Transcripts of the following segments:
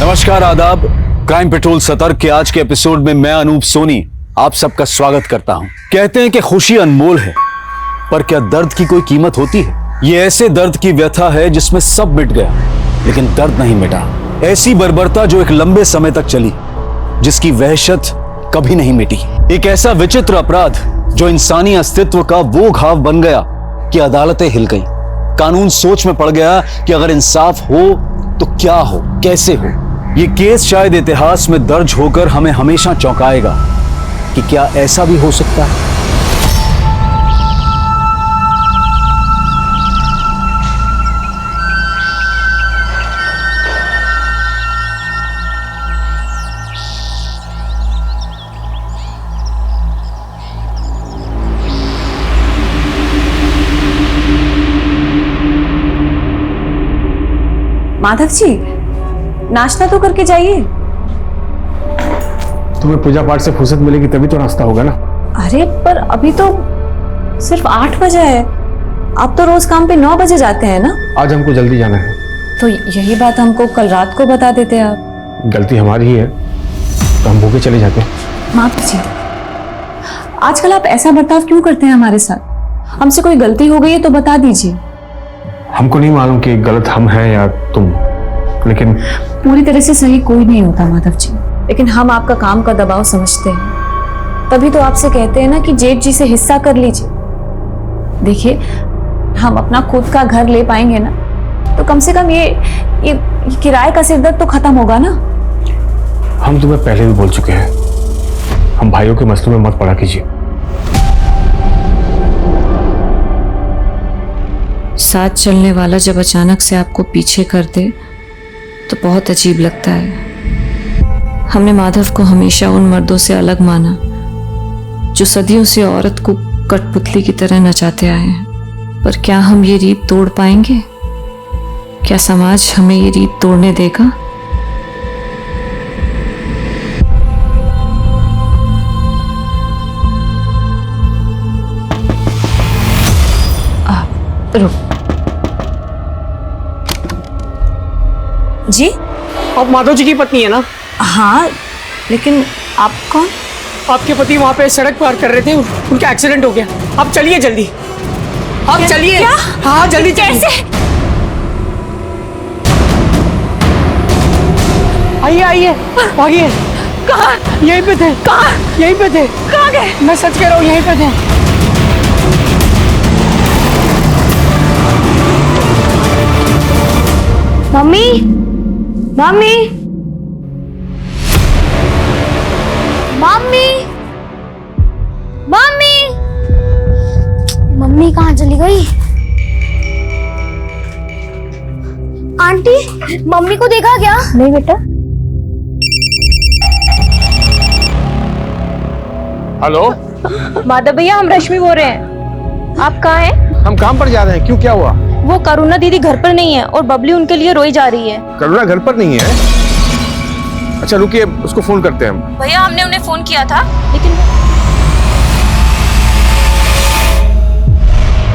नमस्कार, आदाब। Crime petrol सतर्क के आज के एपिसोड में मैं अनूप सोनी आप सबका स्वागत करता हूं। कहते हैं कि खुशी अनमोल है, पर क्या दर्द की कोई कीमत होती है? ये ऐसे दर्द की व्यथा है जिसमें सब मिट गया लेकिन दर्द नहीं मिटा। ऐसी बर्बरता जो एक लंबे समय तक चली, जिसकी वहशत कभी नहीं मिटी। एक ऐसा विचित्र अपराध जो इंसानी अस्तित्व का वो घाव बन गया कि अदालतें हिल गई। कानून सोच में पड़ गया कि अगर इंसाफ हो तो क्या हो, कैसे हो। ये केस शायद इतिहास में दर्ज होकर हमें हमेशा चौंकाएगा कि क्या ऐसा भी हो सकता है। माधव जी, नाश्ता तो करके जाइए। तुम्हें पूजा पाठ से फुर्सत मिलेगी तभी तो नाश्ता होगा ना। अरे पर अभी तो सिर्फ 8 बजे है। आप तो रोज काम पे 9 बजे जाते हैं ना। आज हमको जल्दी जाना है। तो यही बात हमको कल रात को बता देते आप। गलती हमारी ही है तो हम भूखे चले जाते हैं। माधव जी, आजकल आप ऐसा बर्ताव क्यों करते हैं हमारे साथ? हमसे कोई गलती हो गई है तो बता दीजिए। हमको नहीं मालूम कि गलत हम हैं या तुम, लेकिन पूरी तरह से सही कोई नहीं होता माधव जी, लेकिन हम आपका काम का दबाव समझते हैं। तभी तो आपसे कहते हैं ना कि जेठ जी से हिस्सा कर लीजिए। देखिए, हम अपना खुद का घर ले पाएंगे ना तो कम से कम ये किराए का सिरदर्द तो खत्म होगा ना। हम तुम्हें पहले भी बोल चुके हैं, हम भाइयों के मसलों में मत पड़ा कीजिए। साथ चलने वाला जब अचानक से आपको पीछे कर दे तो बहुत अजीब लगता है। हमने माधव को हमेशा उन मर्दों से अलग माना जो सदियों से औरत को कठपुतली की तरह नचाते आए हैं। पर क्या हम ये रीत तोड़ पाएंगे? क्या समाज हमें ये रीत तोड़ने देगा? रुक जी, आप माधव जी की पत्नी है ना? हाँ, लेकिन आप कौन? आपके पति वहाँ पे सड़क पार कर रहे थे, उनका एक्सीडेंट हो गया। आप चलिए जल्दी, आप चलिए। क्या? हाँ जल्दी। कैसे? आइए आइए, भागिए। कहाँ? यहीं पे थे। कहाँ? यहीं पे थे। कहाँ गए? मैं सच कह रहा हूँ, यहीं पे थे। Mummy, mummy, mummy, mummy, mummy कहाँ चली गई? आंटी, मम्मी को देखा क्या? नहीं बेटा। हेलो माधव भैया, हम रश्मि बोल रहे हैं। आप कहाँ हैं? हम काम पर जा रहे हैं। क्यों, क्या हुआ? वो करुणा दीदी घर पर नहीं है और बबली उनके लिए रोई जा रही है। करुणा घर पर नहीं है? अच्छा रुकिए, उसको फोन करते हैं हम। भैया, हमने उन्हें फोन किया था लेकिन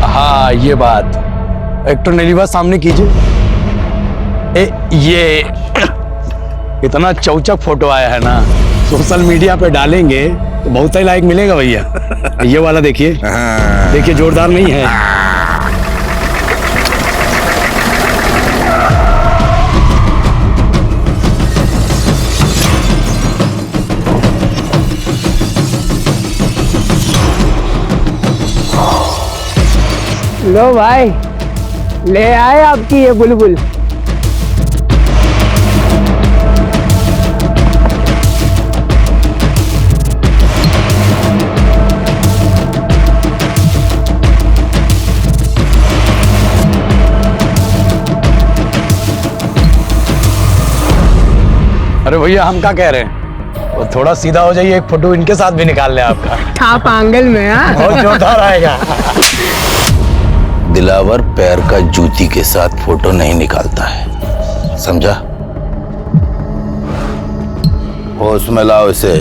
हाँ, ये बात एक तो नीलिमा सामने कीजिए। ये इतना चौचक फोटो आया है ना, सोशल मीडिया पे डालेंगे तो बहुत ही लाइक मिलेगा भैया। ये वाला देखिए, देखिए जोरदार नहीं है? लो भाई, ले आए आपकी ये बुलबुल। अरे भैया, हम क्या कह रहे हैं, वो थोड़ा सीधा हो जाइए, एक फोटो इनके साथ भी निकाल ले आपका। आप आंगल में। हाँ, बहुत जोरदार आएगा। दिलावर पैर का जूती के साथ फोटो नहीं निकालता है, समझा? होश में लाओ इसे।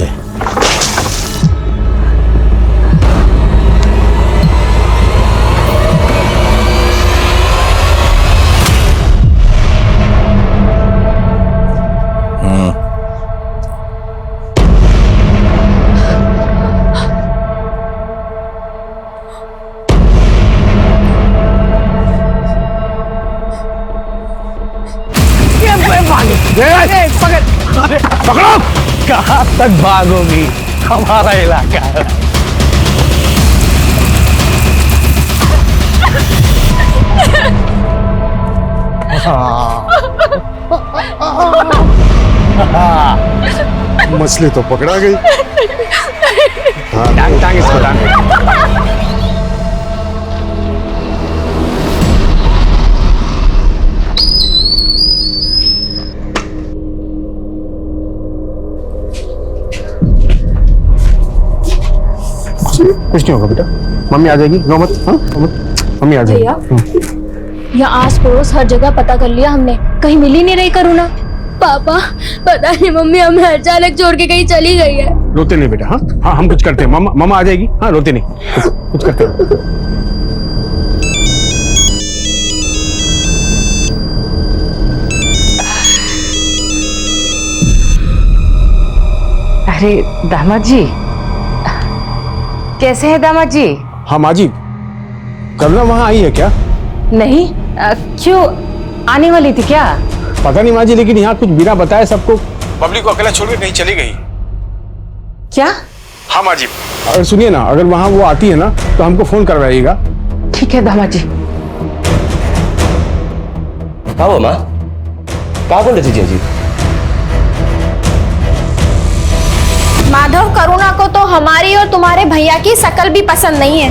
पकड़ो। कहाँ तक भागोगी, हमारा इलाका है। मछली तो पकड़ा गई। टांग टांग इसको टांग। कुछ नहीं होगा बेटा, मम्मी आ जाएगी, रो मत। हाँ मम्मी आ जाएगी। यहाँ आस पड़ोस हर जगह पता कर लिया हमने, कहीं मिल ही नहीं रही करुणा। पापा पता नहीं मम्मी हमें अचानक छोड़ के कहीं चली गई है। रोते नहीं बेटा। हाँ हाँ हम कुछ करते हैं, मामा आ जाएगी। हाँ रोते नहीं, कुछ करते हैं। अरे दामाद जी, कैसे है दामाद जी? हाँ माँ जी, करुणा वहाँ आई है क्या? नहीं, क्यों आने वाली थी क्या? पता नहीं माँ जी, लेकिन यहाँ कुछ बिना बताए सबको पब्लिक को अकेला छोड़ के कहीं चली गई। क्या? हाँ माँ जी। अगर सुनिए ना, अगर वहाँ वो आती है ना तो हमको फोन करवाइएगा। ठीक है दामाद जी। हाँ वो माँ, कहाँ बोल रही थी जी? माधव, करुणा को तो हमारी और तुम्हारे भैया की शकल भी पसंद नहीं है,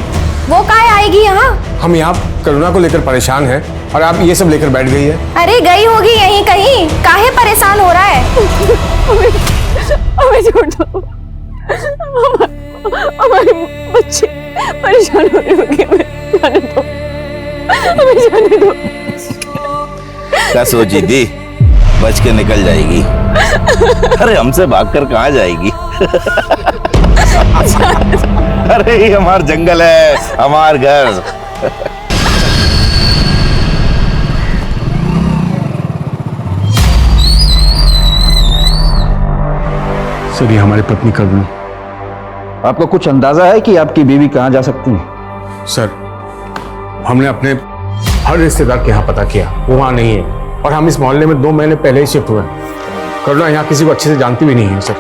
वो काहे आएगी यहाँ? हम यहाँ करुणा को लेकर परेशान हैं और आप ये सब लेकर बैठ गई है। अरे गई होगी यहीं कहीं, काहे परेशान हो रहा है? हमें छोड़ दो, हमारे बच्चे परेशान हो रहे होंगे, जाने दो, हमें जाने दो। क्या सोची थी, बच के निकल जाएगी? अरे हमसे भागकर कहाँ जाएगी? अरे ये हमार जंगल है, हमार घर। सर ये हमारी पत्नी करुणा। आपको कुछ अंदाजा है कि आपकी बीवी कहाँ जा सकती है? सर हमने अपने हर रिश्तेदार के यहाँ पता किया, वो वहाँ नहीं है, और हम इस मोहल्ले में 2 महीने पहले ही शिफ्ट हुए। करुणा यहाँ किसी को अच्छे से जानती भी नहीं है सर।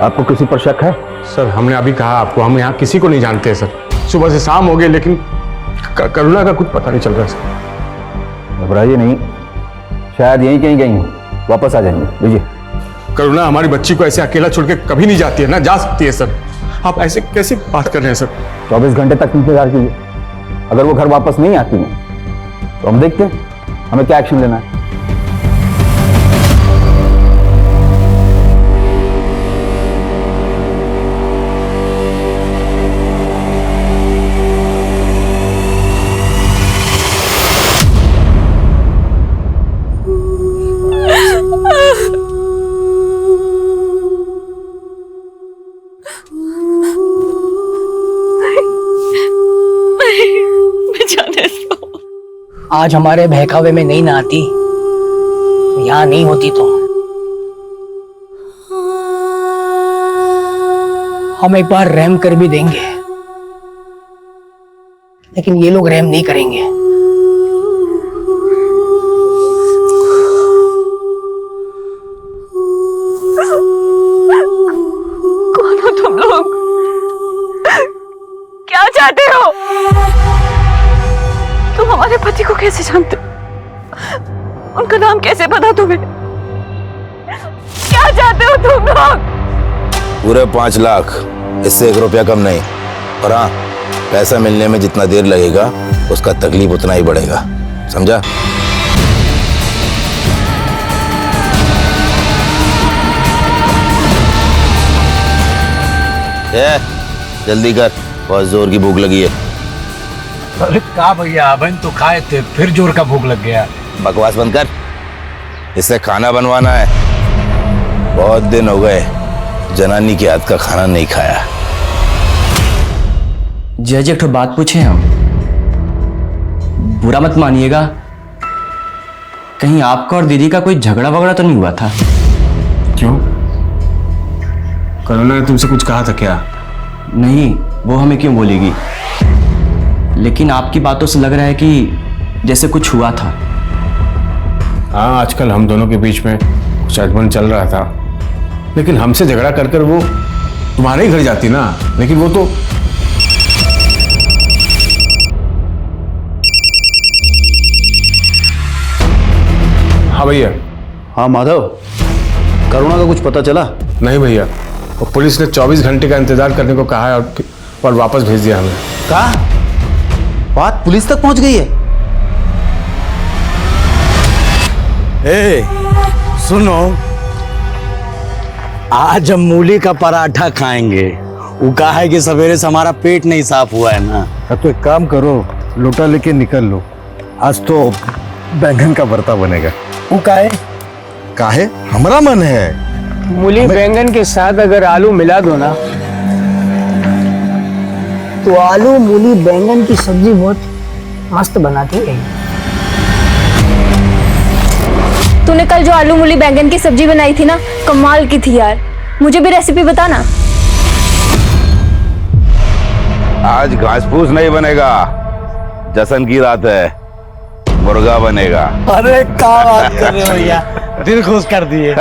आपको किसी पर शक है? सर हमने अभी कहा आपको, हम यहाँ किसी को नहीं जानते हैं सर। सुबह से शाम हो गए लेकिन करुणा का कुछ पता नहीं चल रहा सर। घबराइए नहीं, शायद यहीं कहीं गई हूँ, वापस आ जाएंगे। लीजिए। करुणा हमारी बच्ची को ऐसे अकेला छोड़ के कभी नहीं जाती है, ना जा सकती है सर। आप ऐसे कैसे बात कर रहे हैं सर? 24 घंटे तक इंतजार कीजिए, अगर वो घर वापस नहीं आती है तो हम देखते हैं हमें क्या एक्शन लेना है। आज हमारे बहकावे में नहीं ना आती, यहाँ नहीं होती तो हम एक बार रहम कर भी देंगे, लेकिन ये लोग रहम नहीं करेंगे। कौन हो तुम लोग? क्या चाहते हो? तुम हमारे पति को कैसे जानते हो? उनका नाम कैसे पता तुम्हें? क्या चाहते हो तुम लोग? पूरे 5 लाख, इससे 1 रुपया कम नहीं। और हाँ, पैसा मिलने में जितना देर लगेगा उसका तकलीफ उतना ही बढ़ेगा, समझा? जल्दी कर, बहुत जोर की भूख लगी है। अरे का भैया, अबन तो खाए थे, फिर जोर का भूख लग गया। बकवास बंद कर, इससे खाना बनवाना है। बहुत दिन हो गए जनानी के हाथ का खाना नहीं खाया। जज एक बात पूछे हम, बुरा मत मानिएगा, कहीं आपका और दीदी का कोई झगड़ा वगड़ा तो नहीं हुआ था? क्यों? करुणा ने तुमसे कुछ कहा था क्या? नहीं, वो हमें क्यों बोलेगी, लेकिन आपकी बातों से लग रहा है कि जैसे कुछ हुआ था। हाँ, आजकल हम दोनों के बीच में कुछ अनबन चल रहा था, लेकिन हमसे झगड़ा कर कर वो तुम्हारे ही घर जाती ना। लेकिन वो तो हाँ भैया। हाँ माधव, करुणा का कुछ पता चला? नहीं भैया, वो पुलिस ने 24 घंटे का इंतजार करने को कहा है और वापस भेज दिया हमें। कहा? बात पुलिस तक पहुंच गई है? ए, सुनो, आज हम मूली का पराठा खाएंगे। वो कहा है कि सवेरे से हमारा पेट नहीं साफ हुआ है ना। तो एक काम करो, लोटा लेके निकल लो, आज तो बैंगन का भरता बनेगा। वो काहे? काहे? हमारा मन है। मूली बैंगन के साथ अगर आलू मिला दो ना, तो आलू मूली बैंगन की सब्जी बहुत मस्त बनाती है। तूने कल जो आलू मूली बैंगन की सब्जी बनाई थी ना, कमाल की थी यार। मुझे भी रेसिपी बताना। आज घास फूस नहीं बनेगा, जश्न की रात है, मुर्गा बनेगा। अरे क्या बात कर रहे हो भैया, दिल खुश कर दिए।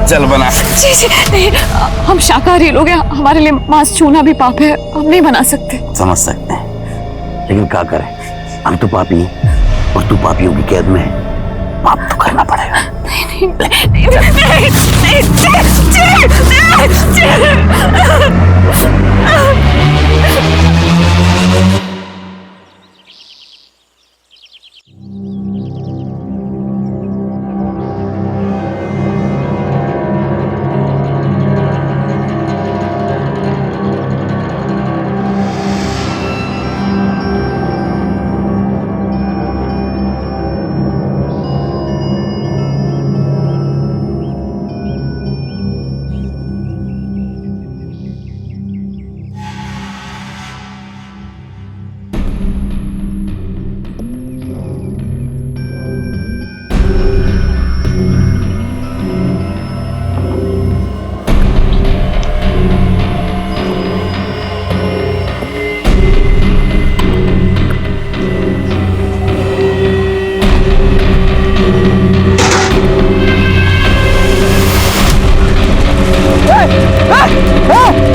चल बना। जी जी नहीं, हम शाकाहारी लोग हैं, हमारे लिए मांस छूना भी पाप है, हम नहीं बना सकते। समझ सकते हैं, लेकिन क्या करें, हम तो पापी हैं और तू पापियों की कैद में है, पाप तो करना पड़ेगा।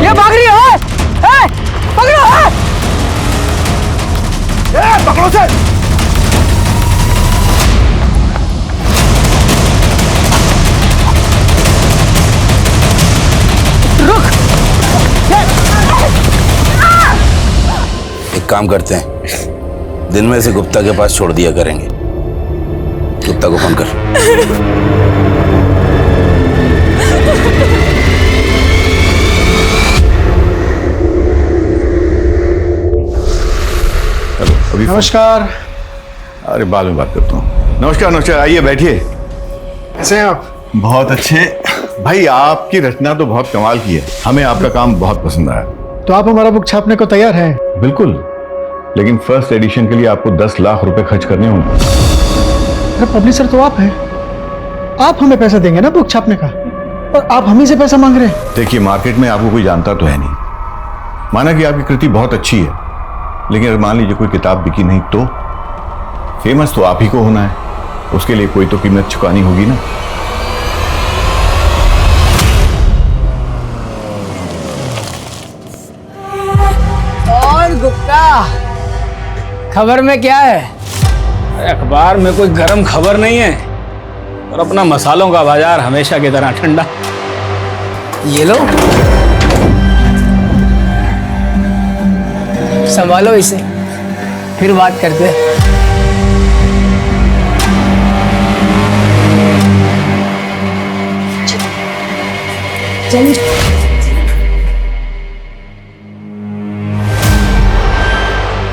ये भाग रही है, पकड़ो। पकड़ो से। रुक। एक काम करते हैं, दिन में से गुप्ता के पास छोड़ दिया करेंगे। गुप्ता को फोन कर। नमस्कार। अरे बाद में बात करता हूँ। नमस्कार नमस्कार, आइए बैठिए। कैसे हैं आप? बहुत अच्छे भाई, आपकी रचना तो बहुत कमाल की है, हमें आपका काम बहुत पसंद आया। तो आप हमारा बुक छापने को तैयार हैं? बिल्कुल, लेकिन फर्स्ट एडिशन के लिए आपको 10 लाख रुपए खर्च करने होंगे। अरे पब्लिशर तो आप हैं, आप हमें पैसा देंगे ना बुक छापने का, और आप हम ही से पैसा मांग रहे हैं। देखिए, मार्केट में आपको कोई जानता तो है नहीं। माना कि आपकी कृति बहुत अच्छी है, लेकिन अगर मान लीजिए कोई किताब बिकी नहीं तो फेमस तो आप ही को होना है, उसके लिए कोई तो कीमत चुकानी होगी ना। और गुप्ता, खबर में क्या है? अखबार में कोई गरम खबर नहीं है, और अपना मसालों का बाजार हमेशा की तरह ठंडा। ये लो, संभालो इसे, फिर बात करते हैं।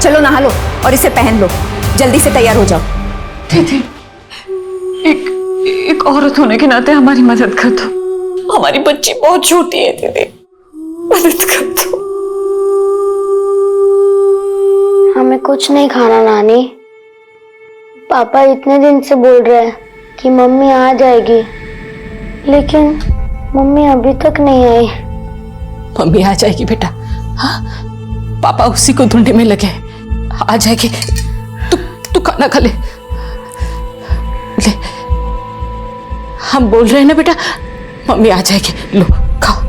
चलो नहा लो और इसे पहन लो, जल्दी से तैयार हो जाओ। दीदी, एक औरत होने के नाते हमारी मदद कर दो, हमारी बच्ची बहुत छोटी है दीदी, मदद कर दो। हमें कुछ नहीं खाना नानी। पापा इतने दिन से बोल रहे हैं कि मम्मी आ जाएगी, लेकिन मम्मी अभी तक नहीं आई। मम्मी आ जाएगी बेटा, हाँ, पापा उसी को ढूंढने में लगे, आ जाएगी। तू खाना खा ले, ले हम बोल रहे हैं ना बेटा, मम्मी आ जाएगी, लो खाओ।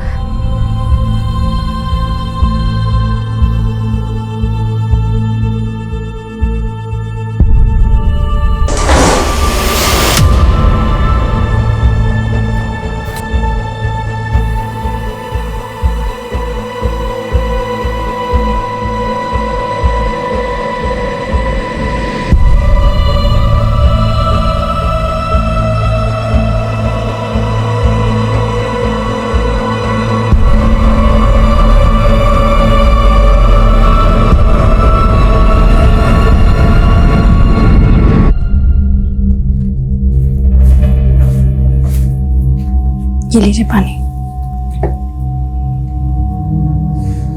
ये लीजिए पानी।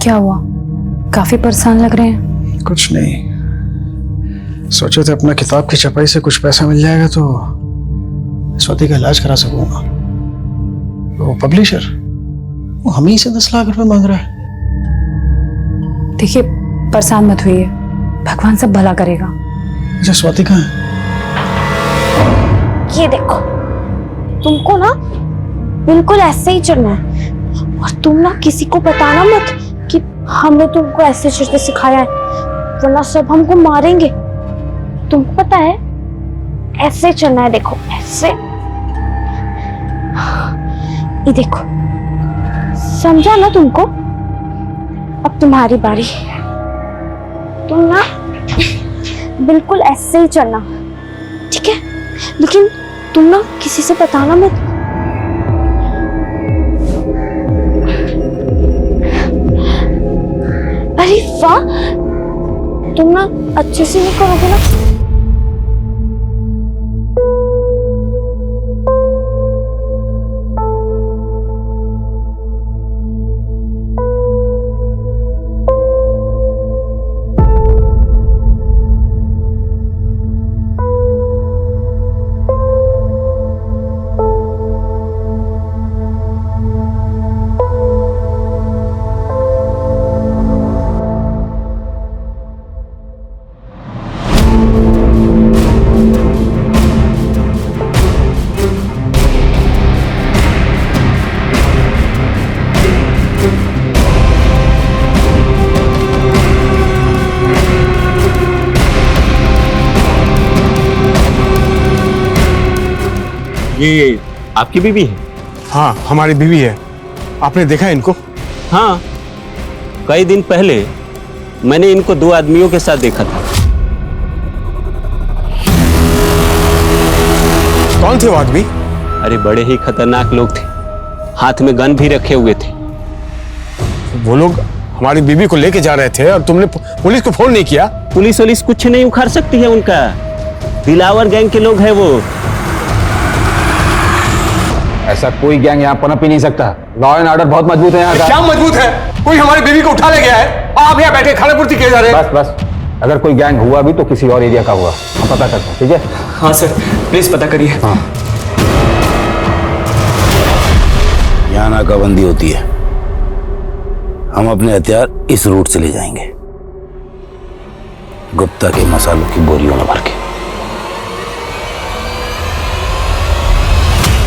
क्या हुआ, काफी परेशान लग रहे हैं? कुछ नहीं, सोचे थे अपना किताब की छपाई से कुछ पैसा मिल जाएगा तो स्वाति का इलाज करा सकूंगा। वो पब्लिशर वो हम ही से 10 लाख रुपए मांग रहा है। देखिए परेशान मत होइए, भगवान सब भला करेगा। अच्छा स्वाति कहाँ है? ये देखो, तुमको ना बिल्कुल ऐसे ही चलना है, और तुम ना किसी को बताना मत कि हमने तुमको ऐसे चलते सिखाया है, वरना सब हमको मारेंगे। तुमको पता है ऐसे चलना है, देखो ऐसे। ये देखो, समझा ना तुमको? अब तुम्हारी बारी। तुम ना बिल्कुल ऐसे ही चलना, ठीक है? लेकिन तुम ना किसी से बताना मत। अरे वाह, तुम ना अच्छे से नहीं करोगे ना? ये आपकी बीवी है? हाँ हमारी बीवी है। आपने देखा इनको? हाँ, कई दिन पहले मैंने इनको 2 आदमियों के साथ देखा था। कौन थे वो आदमी? अरे बड़े ही खतरनाक लोग थे, हाथ में गन भी रखे हुए थे। वो लोग हमारी बीवी को लेके जा रहे थे और तुमने पुलिस को फोन नहीं किया? पुलिस वलिस कुछ नहीं उखाड़ सकती है उनका, दिलावर गैंग के लोग हैं वो। ऐसा कोई गैंग यहाँ पनप ही नहीं सकता। लॉ एंड ऑर्डर बहुत मजबूत है यहाँ का। क्या मजबूत है? कोई हमारी बीवी को उठा ले गया है, आप यहाँ बैठे खाने पूर्ति किए जा रहे हैं। बस बस, अगर कोई गैंग हुआ भी तो किसी और एरिया का हुआ, हम पता करते हैं, ठीक है? हाँ सर, प्लीज पता करिए। हाँ। यहाँ नाकाबंदी होती है, हम अपने हथियार इस रूट से ले जाएंगे, गुप्ता के मसालों की बोरियों में भर के।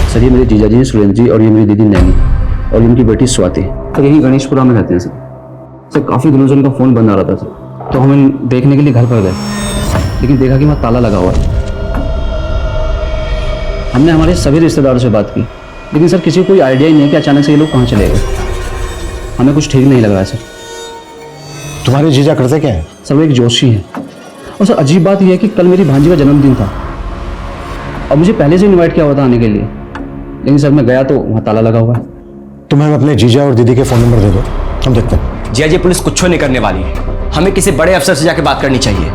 सर ये मेरे जीजाजी हैं सुरेंद्र जी, और ये मेरी दीदी नैनी, और इनकी बेटी स्वाति, और यही गणेशपुरा में रहते हैं सर। काफ़ी दिनों से उनका फ़ोन बंद आ रहा था सर, तो हम इन देखने के लिए घर पर गए, लेकिन देखा कि वहाँ ताला लगा हुआ है। हमने हमारे सभी रिश्तेदारों से बात की, लेकिन सर किसी को कोई आइडिया ही नहीं है कि अचानक से ये लोग कहाँ चले गए। हमें कुछ ठीक नहीं लग रहा है सर। तुम्हारे जीजा करते क्या है? सर वो एक जोशी है, और सर अजीब बात यह है कि कल मेरी भांजी का जन्मदिन था, और मुझे पहले से इन्वाइट किया हुआ था आने के लिए, लेकिन सर मैं गया तो वहाँ ताला लगा हुआ है। तुम्हें अपने जीजा और दीदी के फ़ोन नंबर दे दो, हम देखते हैं। जी पुलिस कुछ नहीं करने वाली है, हमें किसी बड़े अफसर से जाके बात करनी चाहिए।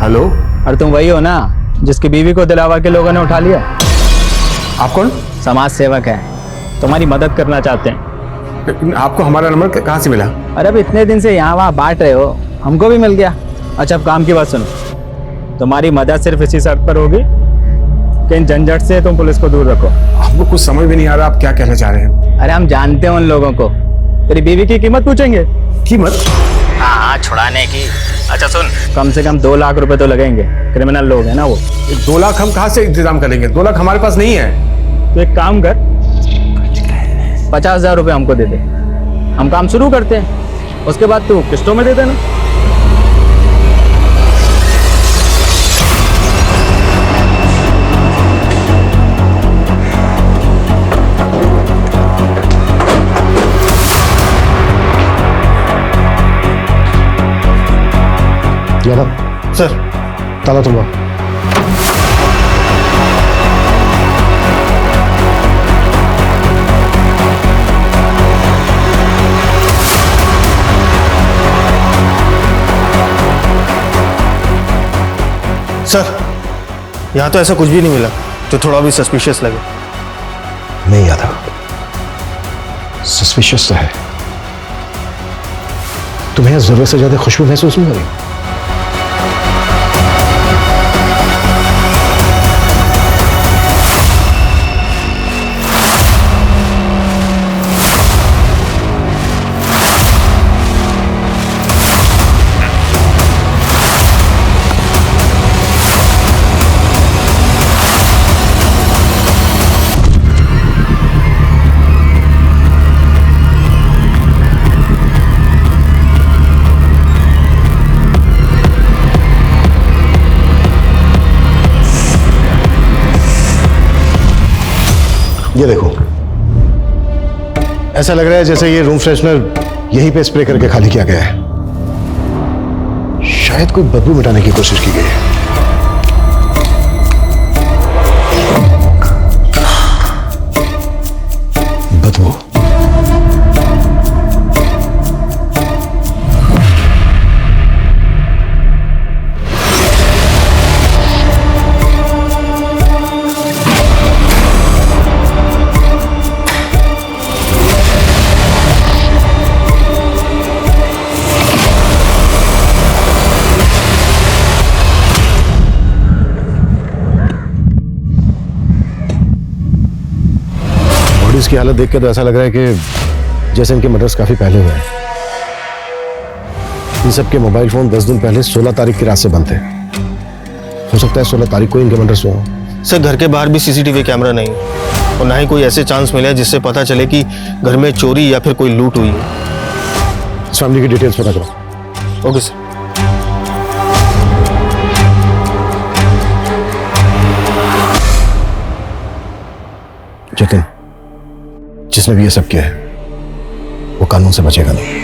हेलो, अरे तुम वही हो ना जिसकी बीवी को दिलावर के लोगों ने उठा लिया? आप कौन? समाज सेवक है, तुम्हारी मदद करना चाहते हैं। आपको हमारा नंबर कहाँ से मिला? अरे अब इतने दिन से यहाँ वहाँ बांट रहे हो, हमको भी मिल गया। अच्छा अब काम की बात सुनो, तुम्हारी मदद सिर्फ इसी शर्त पर होगी कि इन झंझट से तुम पुलिस को दूर रखो। आपको कुछ समझ में नहीं आ रहा, आप क्या कहना चाह रहे हैं? अरे हम जानते हैं उन लोगों को, तेरी बीवी की कीमत पूछेंगे। कीमत? हाँ, छुड़ाने की। अच्छा सुन, कम से कम 2 लाख रुपए तो लगेंगे, क्रिमिनल लोग हैं ना वो। 2 लाख हम कहाँ से इंतजाम करेंगे? 2 लाख हमारे पास नहीं है। तो एक काम कर, 50,000 रुपए हमको दे दे, हम काम शुरू करते हैं, उसके बाद तू किस्तों में दे देना। यादव सर, ताला तोड़वा। सर, यहाँ तो ऐसा कुछ भी नहीं मिला जो थोड़ा भी सस्पिशियस लगे। नहीं यादव, सस्पिशियस तो है। तुम्हें जरूरत से ज्यादा खुशबू महसूस नहीं हो रही? ये देखो, ऐसा लग रहा है जैसे ये रूम फ्रेशनर यहीं पे स्प्रे करके खाली किया गया है। शायद कोई बदबू मिटाने की कोशिश की गई है। बदबू। इसकी हालत देख के तो ऐसा लग रहा है कि जैसे इनके मर्डर्स काफी पहले हुए हैं। इन सब के मोबाइल फोन 10 दिन पहले 16 तारीख की रात से बंद थे। हो सकता है 16 तारीख को इनके मर्डर्स हुए हों। सर, घर के बाहर भी सीसीटीवी कैमरा नहीं है और ना ही कोई ऐसे चांस मिले जिससे पता चले कि घर में चोरी या फिर कोई लूट हुई है। इस फैमिली की डिटेल्स पता करो। Okay sir. जतिन, जिसने भी ये सब किया है वो कानून से बचेगा नहीं।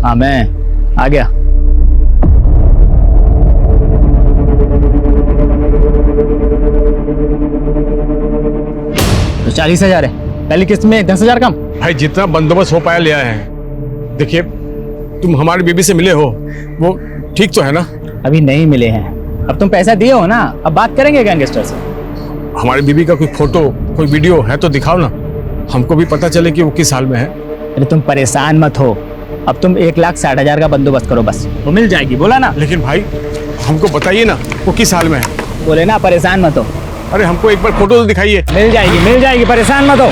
हाँ, मैं आ गया। तो 40,000 है, पहली किस्त में 10,000 कम। भाई, जितना बंदोबस्त हो पाया लिया है। देखिए, तुम हमारी बीबी से मिले हो, वो ठीक तो है ना? अभी नहीं मिले हैं, अब तुम पैसा दिए हो ना, अब बात करेंगे गैंगस्टर से। हमारी बीबी का कोई फोटो, कोई वीडियो है तो दिखाओ ना, हमको भी पता चले कि वो किस हाल में है। अरे तुम परेशान मत हो, अब तुम 1,60,000 का बंदोबस्त करो बस, वो मिल जाएगी। बोला ना। लेकिन भाई, हमको बताइए ना वो किस हाल में है। बोले ना, परेशान मत हो। अरे हमको एक बार फोटो तो दिखाइए। मिल जाएगी, परेशान मत हो।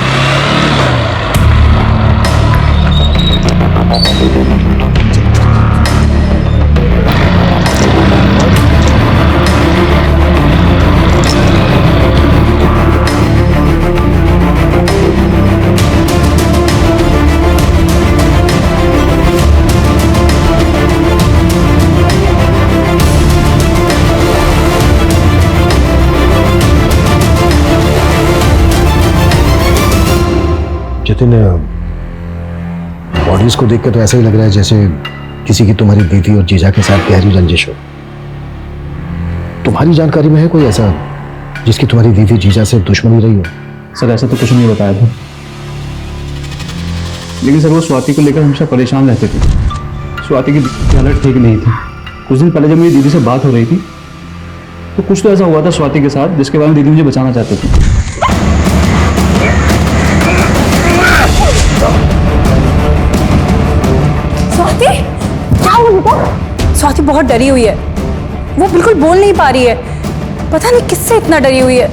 जतिन, बॉडीज को देख के तो ऐसा ही लग रहा है जैसे किसी की तुम्हारी दीदी और जीजा के साथ गहरी रंजिश हो। तुम्हारी जानकारी में है कोई ऐसा जिसकी तुम्हारी दीदी जीजा से दुश्मनी रही हो? सर, ऐसा तो कुछ नहीं बताया था, लेकिन सर वो स्वाति को लेकर हमेशा परेशान रहते थे। स्वाति की हालत ठीक नहीं थी। कुछ दिन पहले जब मेरी दीदी से बात हो रही थी तो कुछ तो ऐसा हुआ था स्वाति के साथ जिसके बारे में दीदी मुझे बचाना चाहती थी। स्वाति, क्या हुआ बेटा? स्वाति बहुत डरी हुई है, वो बिल्कुल बोल नहीं पा रही है। पता नहीं किससे इतना डरी हुई है।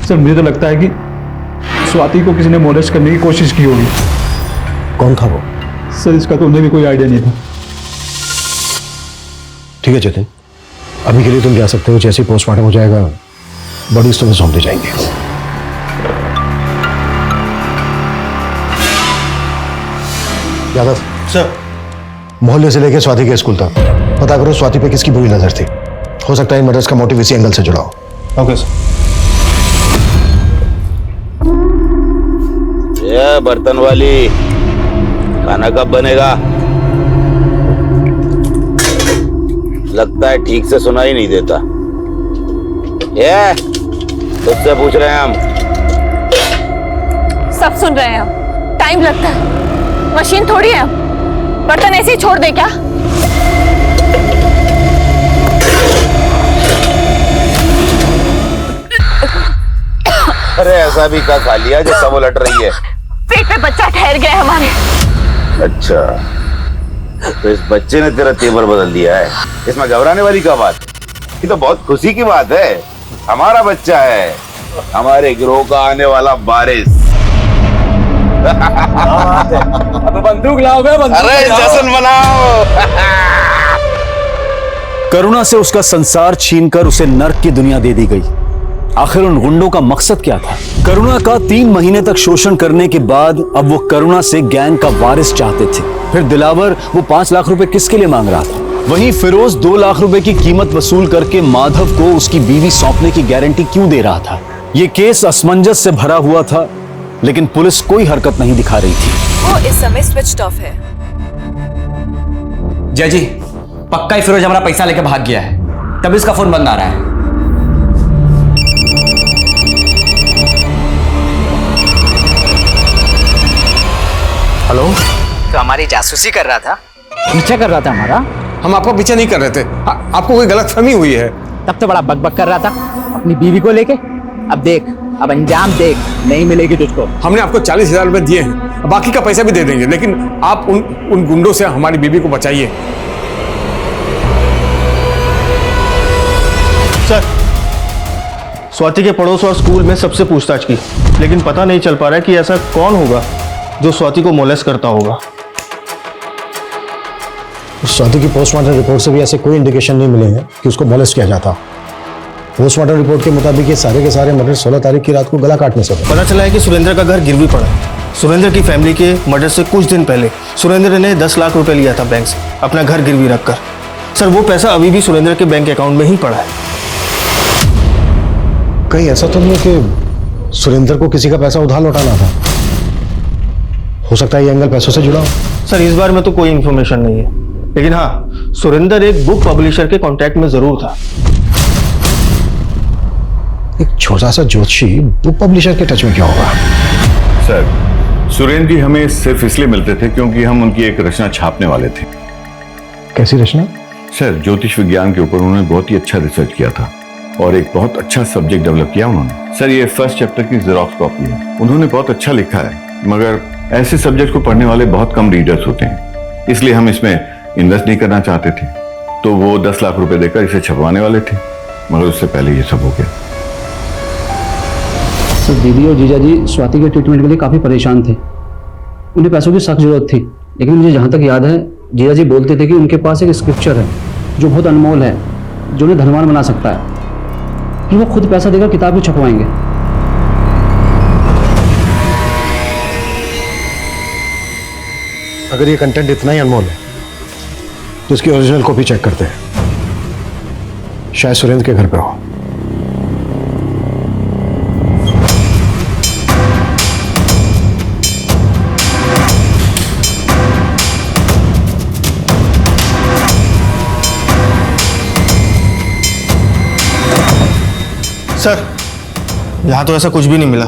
सर मुझे तो लगता है कि स्वाति को किसी ने मोलेस्ट करने की कोशिश की होगी। कौन था वो? सर इसका तो उन्हें भी कोई आइडिया नहीं था। ठीक है जतिन, अभी के लिए तुम जा सकते हो। जैसे पोस्टमार्टम हो जाएगा बॉडीज तुम्हें सौंप दी जाएंगी। यादव सर, मोहल्ले से लेकर स्वाति के स्कूल तक पता करो स्वाति पे किसकी बुरी नजर थी। हो सकता है मर्डर्स का मोटिव इसी एंगल से जुड़ा हो। Okay sir. ये बर्तन वाली, खाना कब बनेगा? लगता है ठीक से सुना ही नहीं देता। ये तुझसे पूछ रहे हैं हम। सब सुन रहे हैं हम। टाइम लगता है, मशीन थोड़ी है। बर्तन ऐसे ही छोड़ दे क्या? अरे ऐसा भी क्या खा लिया जो सब उलट रही है? पेट में बच्चा ठहर गया है हमारे। अच्छा, तो इस बच्चे ने तेरा तेवर बदल दिया है। इसमें घबराने वाली क्या बात? ये तो बहुत खुशी की बात है। हमारा बच्चा है, हमारे गिरोह का आने वाला वारिस। अब बंदूक लाओगे? अरे जश्न मनाओ। करुणा से उसका संसार छीनकर उसे नर्क की दुनिया दे दी गई। आखिर उन गुंडों का मकसद क्या था? करुणा का 3 महीने तक शोषण करने के बाद अब वो करुणा से गैंग का वारिस चाहते थे। फिर दिलावर वो 5 लाख रुपए किसके लिए मांग रहा था? वहीं फिरोज 2 लाख रुपए की कीमत वसूल करके माधव को उसकी बीवी सौंपने की गारंटी क्यों दे रहा था? ये केस असमंजस से भरा हुआ था, लेकिन पुलिस कोई हरकत नहीं दिखा रही थी। वो इस समय स्विच ऑफ है। जय जी, पक्का ही फिरोज हमारा पैसा लेके भाग गया है, तभी इसका फोन बंद आ रहा है। हेलो, तो हमारी जासूसी कर रहा था, पीछा कर रहा था हमारा। हम आपका पीछा नहीं कर रहे थे। आपको कोई गलतफहमी हुई है। तब तो बड़ा बकबक कर रहा था अपनी बीवी को लेके। अब देख, अब अंजाम देख, नहीं मिलेगी तुझको। हमने आपको 40,000 रुपए दिए हैं, बाकी का पैसा भी दे देंगे, लेकिन आप उन गुंडों से हमारी बीवी को बचाइए। सर, स्वाति के पड़ोस और स्कूल में सबसे पूछताछ की, लेकिन पता नहीं चल पा रहा है कि ऐसा कौन होगा जो स्वाति को मोलेस्ट करता होगा। स्वाति की पोस्टमार्टम रिपोर्ट से भी ऐसे कोई इंडिकेशन नहीं मिले हैं कि उसको मोलेस्ट किया जाता। पोस्टमार्टम रिपोर्ट के मुताबिक ये सारे के सारे मर्डर 16 तारीख की रात को गला काटने से हुए। पता चला है कि सुरेंद्र का घर गिरवी पड़ा है। सुरेंद्र की फैमिली के मर्डर से कुछ दिन पहले सुरेंद्र ने 10 लाख रुपए लिया था बैंक से, अपना घर गिरवी रखकर। सर, वो पैसा अभी भी सुरेंद्र के बैंक अकाउंट में ही पड़ा है। कहीं ऐसा तो नहीं है कि सुरेंद्र को किसी का पैसा उधार लौटाना था? हो सकता है ये एंगल पैसों से जुड़ा हो। सर, इस बार में तो कोई इंफॉर्मेशन नहीं है, लेकिन हाँ, सुरेंद्र एक बुक पब्लिशर के कॉन्टैक्ट में जरूर था। एक छोटा सा ज्योतिषी बुक पब्लिशर के टच में क्या होगा? सर, सुरेंद्र जी हमें सिर्फ इसलिए मिलते थे क्योंकि हम उनकी एक रचना छापने वाले थे। कैसी रचना? सर, ज्योतिष विज्ञान के ऊपर उन्होंने बहुत ही अच्छा रिसर्च किया था और एक बहुत अच्छा सब्जेक्ट डेवलप किया उन्होंने। सर, ये फर्स्ट चैप्टर की जेरॉक्स कॉपी है। उन्होंने बहुत अच्छा लिखा है, मगर ऐसे सब्जेक्ट को पढ़ने वाले बहुत कम रीडर्स होते हैं, इसलिए हम इसमें इन्वेस्ट नहीं करना चाहते थे। तो वो 10 लाख रुपए देकर इसे छपवाने वाले थे, मगर उससे पहले ये सब हो गया। तो दीदी और जीजा जी स्वाति के ट्रीटमेंट के लिए काफ़ी परेशान थे। उन्हें पैसों की सख्त जरूरत थी, लेकिन मुझे जहाँ तक याद है जीजा जी बोलते थे कि उनके पास एक स्क्रिप्चर है जो बहुत अनमोल है, जो उन्हें धनवान बना सकता है, कि वो खुद पैसा देकर किताब भी छपवाएंगे। अगर ये कंटेंट इतना ही अनमोल है तो इसकी ओरिजिनल कॉपी चेक करते हैं, शायद सुरेंद्र के घर पे हो। सर, यहाँ तो ऐसा कुछ भी नहीं मिला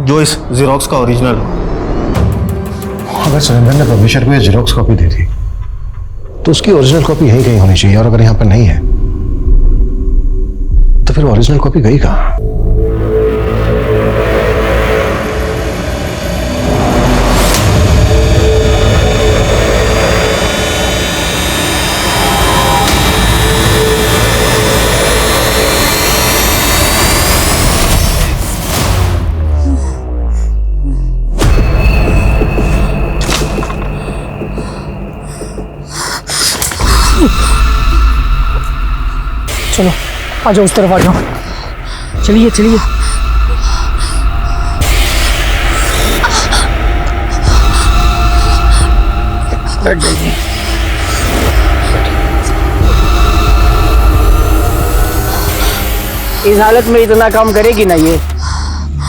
जो इस जेरोक्स का ओरिजिनल हो। अगर सुरेंद्र ने पब्लिशर को ये जेरोक्स कॉपी दी थी तो उसकी ओरिजिनल कॉपी यहीं कहीं होनी चाहिए, और अगर यहाँ पर नहीं है तो फिर ओरिजिनल कॉपी गई कहाँ? चलो आ जाओ, उस तरफ आ जाओ। चलिए चलिए। बैठ जाइए। इस हालत में इतना काम करेगी ना, ये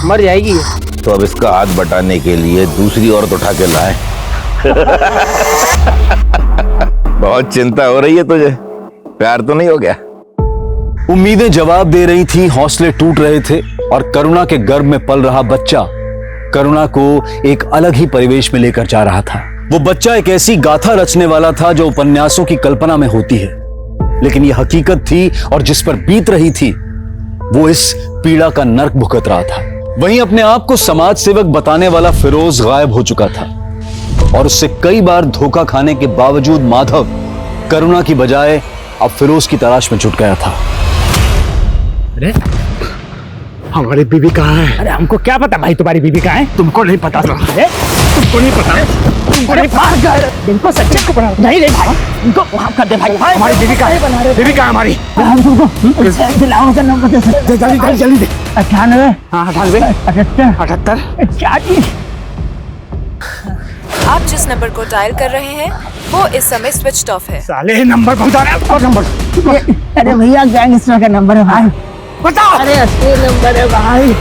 मर जाएगी ये। तो अब इसका हाथ बटाने के लिए दूसरी औरत उठा के लाए। बहुत चिंता हो रही है तुझे, प्यार तो नहीं हो गया? उम्मीदें जवाब दे रही थी, हौसले टूट रहे थे और करुणा के गर्भ में पल रहा बच्चा करुणा को एक अलग ही परिवेश में लेकर जा रहा था। वो बच्चा एक ऐसी गाथा रचने वाला था जो उपन्यासों की कल्पना में होती है, लेकिन यह हकीकत थी और जिस पर बीत रही थी वो इस पीड़ा का नर्क भुगत रहा था। वहीं अपने आप को समाज सेवक बताने वाला फिरोज गायब हो चुका था और उससे कई बार धोखा खाने के बावजूद माधव करुणा की बजाय अब फिरोज की तलाश में जुट गया था। अरे हमारी बीवी कहाँ है? अरे हमको क्या पता भाई तुम्हारी बीवी कहाँ है? तुमको नहीं पता? अरे तुमको नहीं पता? तुमको नहीं पता? इनको सच्चे को बना नहीं रे भाई, इनको माफ कर दे भाई। हमारी बीवी कहाँ है? बीवी कहाँ हमारी? हम तुमको दिलाओ का नंबर दे, जल्दी जल्दी दे। 98 98 78 78। आप जिस नंबर को डायल कर रहे हैं वो इस समय स्विच ऑफ है। साले नंबर पहुंचा रहे हैं। और नंबर? अरे भैया गैंगस्टर का नंबर है भाई। बताओ। अरे असली नंबर है भाई।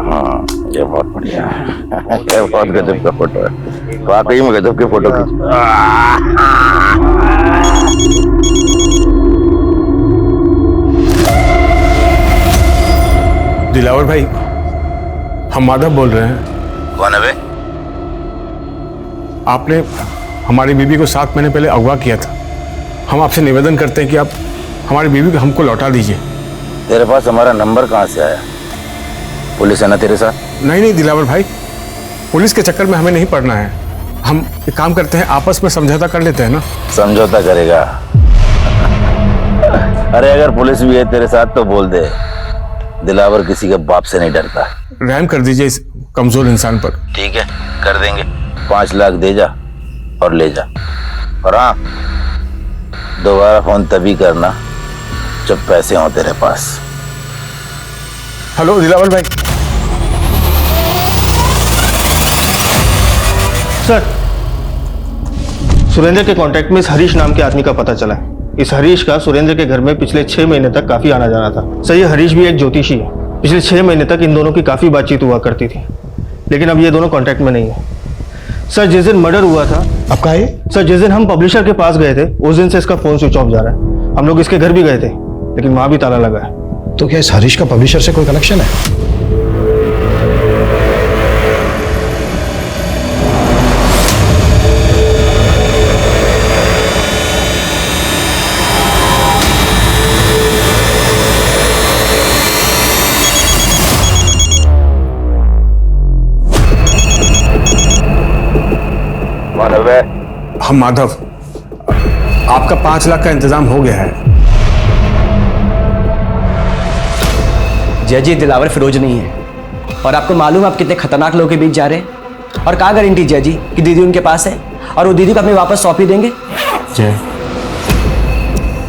हाँ, ये बहुत बढ़िया है। ये बहुत गजब का फोटो है, वाकई में गजब के फोटो खींच। दिलावर भाई, हम माधव बोल रहे हैं। कौन है बे? आपने हमारी बीवी को 7 महीने पहले अगवा किया था। हम आपसे निवेदन करते हैं कि आप हमारी बीवी को हमको लौटा दीजिए। तेरे पास हमारा नंबर कहाँ से आया? पुलिस है ना तेरे साथ? नहीं दिलावर भाई, पुलिस के चक्कर में हमें नहीं पड़ना है। हम एक काम करते हैं, आपस में समझौता कर लेते हैं ना। समझौता करेगा? अरे अगर पुलिस भी है तेरे साथ तो बोल दे, दिलावर किसी के बाप से नहीं डरता। रहम कर दीजिए इस कमजोर इंसान पर। ठीक है, कर देंगे। 5 लाख दे जा और ले जा। और हाँ, दोबारा फोन तभी करना जब पैसे हों तेरे पास। हेलो दिलावर भाई। सर, सुरेंद्र के कांटेक्ट में इस हरीश नाम के आदमी का पता चला है। इस हरीश का सुरेंद्र के घर में पिछले 6 महीने तक काफी आना जाना था। सर, ये हरीश भी एक ज्योतिषी है। पिछले 6 महीने तक इन दोनों की काफी बातचीत हुआ करती थी, लेकिन अब ये दोनों कांटेक्ट में नहीं है। सर, जिस दिन मर्डर हुआ था आपका है? सर, जिस दिन हम पब्लिशर के पास गए थे उस दिन से इसका फोन स्विच ऑफ जा रहा है। हम लोग इसके घर भी गए थे, लेकिन वहां भी ताला लगा है। तो क्या इस हरीश का पब्लिशर से कोई कनेक्शन है? हम माधव, आपका 5 लाख का इंतजाम हो गया है। जय जी, दिलावर फिरोज नहीं है और आपको मालूम है आप कितने खतरनाक लोगों के बीच जा रहे हैं। और क्या गारंटी जय जी कि दीदी उनके पास है और वो दीदी को अपने वापस सौंप ही देंगे? जय,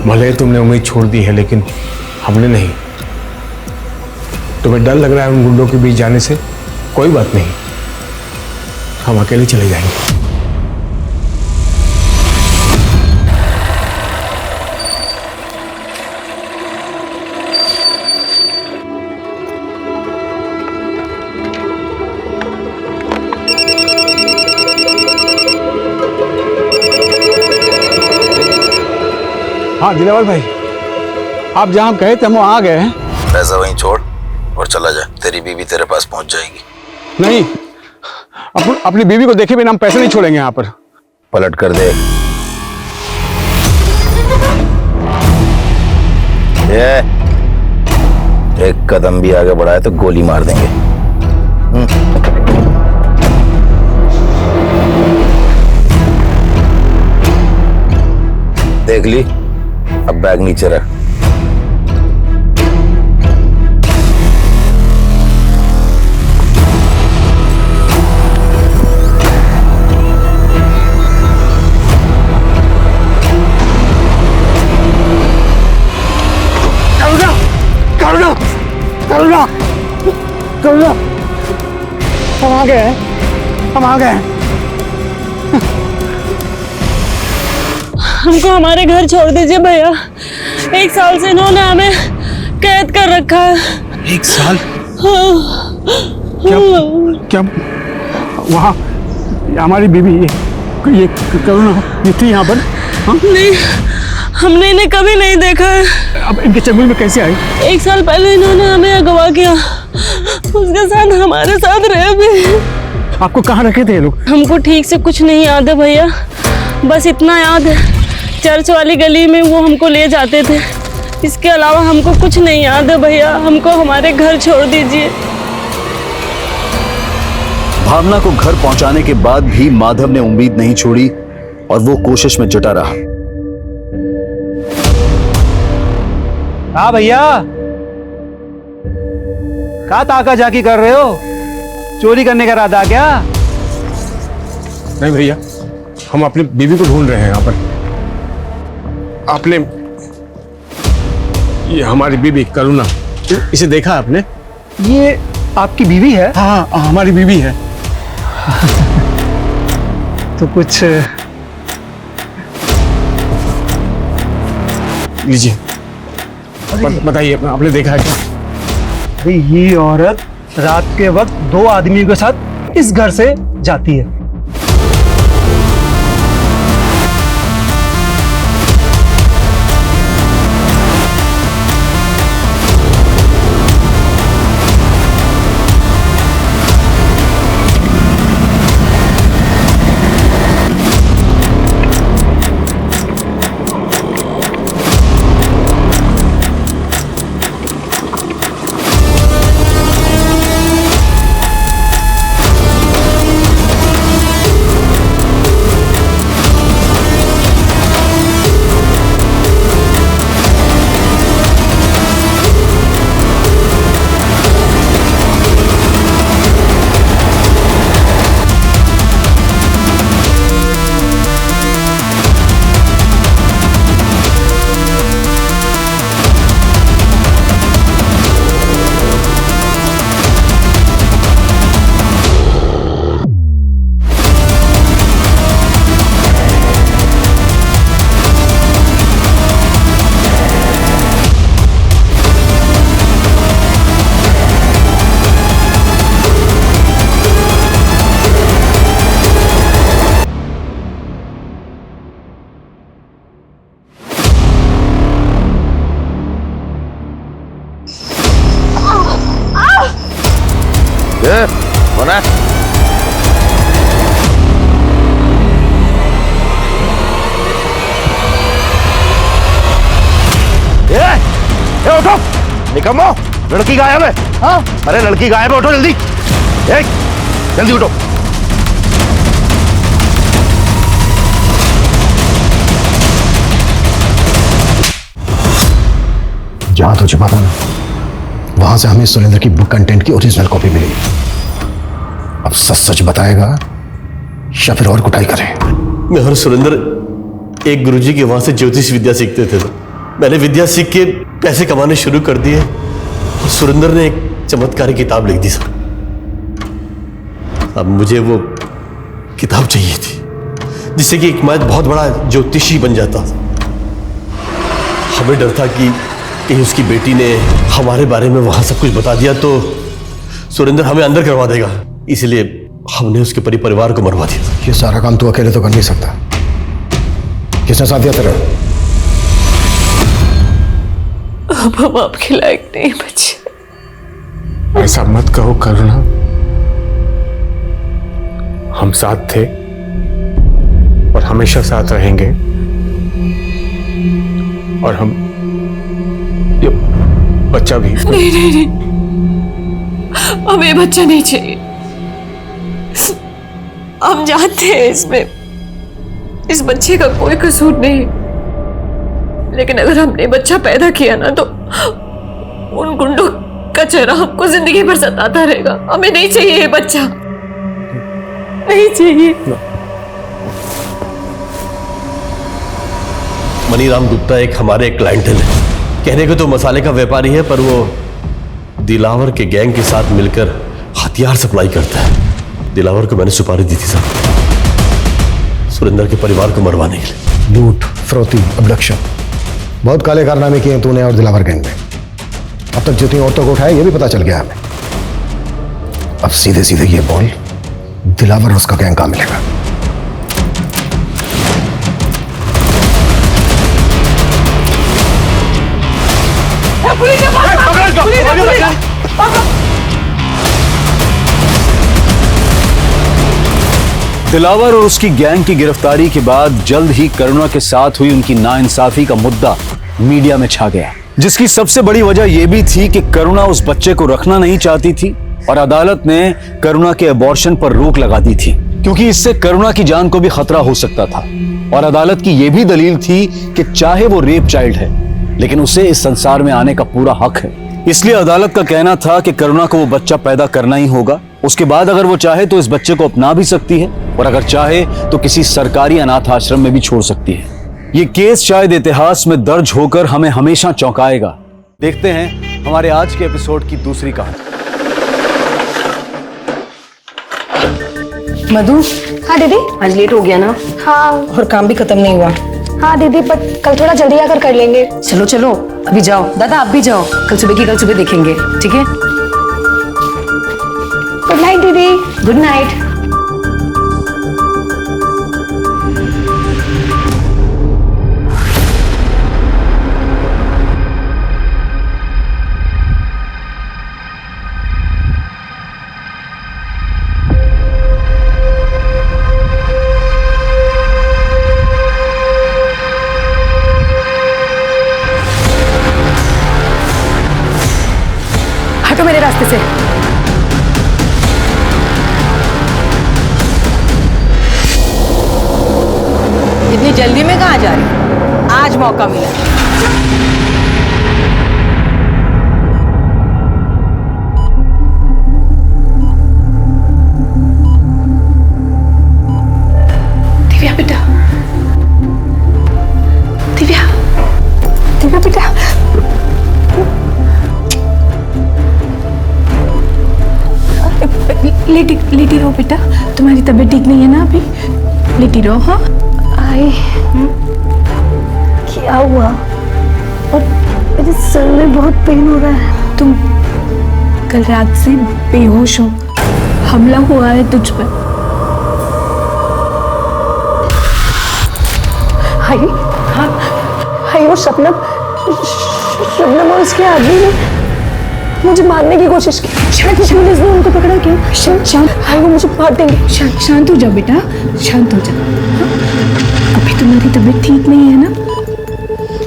भले तुमने उम्मीद छोड़ दी है लेकिन हमने नहीं। तुम्हें डर लग रहा है उन गुंडों के बीच जाने से? कोई बात नहीं, हम अकेले चले जाएंगे। हाँ दिलावर भाई, आप जहाँ कहे थे हम आ गए हैं। पैसा वहीं छोड़ और चला जा, तेरी बीवी तेरे पास पहुंच जाएगी। नहीं, अपनी बीवी को देखे बिना हम पैसे नहीं छोड़ेंगे। यहाँ पर पलट कर दे। ये एक कदम भी आगे बढ़ाए तो गोली मार देंगे। देख ली, अब बैग नीचे रख। करुणा, करुणा, हम आ गए हैं, हम आ गए हैं। हमको हमारे घर छोड़ दीजिए भैया। 1 साल से इन्होंने हमें कैद कर रखा है। 1 साल? हाँ। क्या वहाँ हमारी बीवी ये करुणा ये थी यहाँ पर? हाँ? नहीं, हमने इन्हें कभी नहीं देखा है। अब इनके चंगुल में कैसे आई? 1 साल पहले इन्होंने हमें अगवा किया, उसके साथ हमारे साथ रहे भी। आपको कहाँ रखे थे ये लोग? हमको ठीक से कुछ नहीं याद है भैया, बस इतना याद है चर्च वाली गली में वो हमको ले जाते थे। इसके अलावा हमको कुछ नहीं याद है भैया। हमको हमारे घर छोड़ दीजिए। भावना को घर पहुंचाने के बाद भी माधव ने उम्मीद नहीं छोड़ी और वो कोशिश में जुटा रहा। हाँ भैया, कहा ताका जाकी कर रहे हो? चोरी करने का इरादा क्या? नहीं भैया, हम अपनी बीवी को ढूंढ रहे हैं यहाँ पर। आपने ये हमारी बीवी करुणा, इसे देखा आपने? ये आपकी बीवी है? हाँ, हमारी बीवी है। तो कुछ लीजिए, बताइए, आपने देखा है क्या? ये औरत रात के वक्त 2 आदमियों के साथ इस घर से जाती है। होना उठो, निकम्मो, लड़की गायब है। हाँ? अरे लड़की गायब है, उठो जल्दी, जल्दी उठो। जहां तो छुपा था ना, वहां से हमें सुरेंद्र की बुक कंटेंट की ओरिजिनल कॉपी मिली। अब सच सच बताएगा या फिर और कुटाई करे? मैं और सुरेंद्र एक गुरुजी के वहां से ज्योतिष विद्या सीखते थे। मैंने विद्या सीख के पैसे कमाने शुरू कर दिए और सुरेंद्र ने एक चमत्कारी किताब लिख दी सर। अब मुझे वो किताब चाहिए थी जिससे कि मैं बहुत बड़ा ज्योतिषी बन जाता। हमें डर था कि कहीं उसकी बेटी ने हमारे बारे में वहां सब कुछ बता दिया तो सुरेंद्र हमें अंदर करवा देगा, इसलिए हमने उसके परिवार को मरवा दिया। ये सारा काम तू अकेले तो कर नहीं सकता, किसने साथ दिया तेरा? अब हम आपके लायक नहीं बचे। ऐसा मत कहो करुणा, हम साथ थे और हमेशा साथ रहेंगे। और हम ये बच्चा भी। नहीं नहीं नहीं, हमें बच्चा नहीं चाहिए। हम जानते हैं इसमें इस बच्चे का कोई कसूर नहीं, लेकिन अगर हमने बच्चा पैदा किया ना तो उन गुंडों का चेहरा हमको जिंदगी भर सताता रहेगा। हमें नहीं चाहिए ये बच्चा, नहीं चाहिए। मनीराम गुप्ता एक हमारे क्लाइंटल है। कहने को तो मसाले का व्यापारी है, पर वो दिलावर के गैंग के साथ मिलकर हथियार सप्लाई करता है। दिलावर को मैंने सुपारी दी थी साहब, सुरेंद्र के परिवार को मरवाने के लिए। लूट, फरोती, अबडक्शन, बहुत काले कारनामे किए हैं तूने और दिलावर गैंग ने। अब तक जितनी औरतों को उठाया ये भी पता चल गया हमें। अब सीधे सीधे ये बोल, दिलावर और उसका गैंग कहाँ मिलेगा? दिलावर और उसकी गैंग की गिरफ्तारी के बाद जल्द ही करुणा के साथ हुई उनकी नाइंसाफी का मुद्दा मीडिया में छा गया, जिसकी सबसे बड़ी वजह यह भी थी कि करुणा उस बच्चे को रखना नहीं चाहती थी और अदालत ने करुणा के अबॉर्शन पर रोक लगा दी थी, क्योंकि इससे करुणा की जान को भी खतरा हो सकता था। और अदालत की यह भी दलील थी कि चाहे वो रेप चाइल्ड है, लेकिन उसे इस संसार में आने का पूरा हक है। इसलिए अदालत का कहना था कि करुणा को वो बच्चा पैदा करना ही होगा। उसके बाद अगर वो चाहे तो इस बच्चे को अपना भी सकती है और अगर चाहे तो किसी सरकारी अनाथ आश्रम में भी छोड़ सकती है। ये केस शायद इतिहास में दर्ज होकर हमें हमेशा चौंकाएगा। देखते हैं हमारे आज के एपिसोड की दूसरी कहानी। मधु। हाँ दीदी। आज लेट हो गया ना? हाँ। और काम भी खत्म नहीं हुआ। हाँ दीदी, पर कल थोड़ा जल्दी आकर कर लेंगे। चलो चलो अभी जाओ। दादा आप भी जाओ, कल सुबह की कल सुबह देखेंगे, ठीक है? गुड नाइट दीदी। Good night. हटो मेरे रास्ते से। इतनी जल्दी में कहाँ जा रही? आज मौका मिला। दिव्या बेटा, दिव्या, दिव्या बेटा। लेटी रहो बेटा, तुम्हारी तबीयत ठीक नहीं है ना अभी? लेटी रहो। हाँ आई क्या हुआ? और मेरे सर में बहुत पेन हो रहा है। तुम कल रात से बेहोश हो, हमला हुआ है तुझ पर। हाय, हाँ, हाय वो शबनम और उसके आदमी ने मुझे मारने की कोशिश की। पुलिस ने उनको पकड़ा क्यों? शांत, हाय वो मुझे मार देंगे। शांत हो जाओ बेटा, शांत हो जाओ। अभी तुम्हारी तबीयत ठीक नहीं है ना?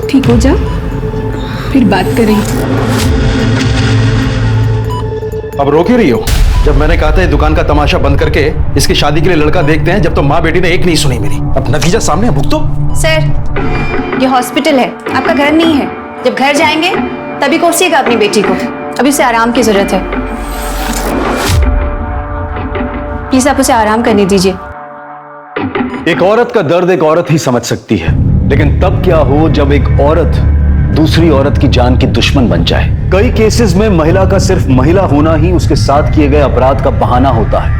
ठीक हो जाओ फिर बात करेंगे। अब रोक ही रही हो? जब मैंने कहा था दुकान का तमाशा बंद करके इसकी शादी के लिए लड़का देखते हैं, जब तो माँ बेटी ने एक नहीं सुनी मेरी। अब नतीजा सामने है, भुगतो। सर ये हॉस्पिटल है, आपका घर नहीं है। जब घर जाएंगे तभी कोसिएगा अपनी बेटी को। अभी उसे आराम की जरूरत है, प्लीज आप उसे आराम करने दीजिए। एक औरत का दर्द एक औरत ही समझ सकती है, लेकिन तब क्या हो जब एक औरत दूसरी औरत की जान की दुश्मन बन जाए। कई केसेस में महिला का सिर्फ महिला होना ही उसके साथ किए गए अपराध का बहाना होता है,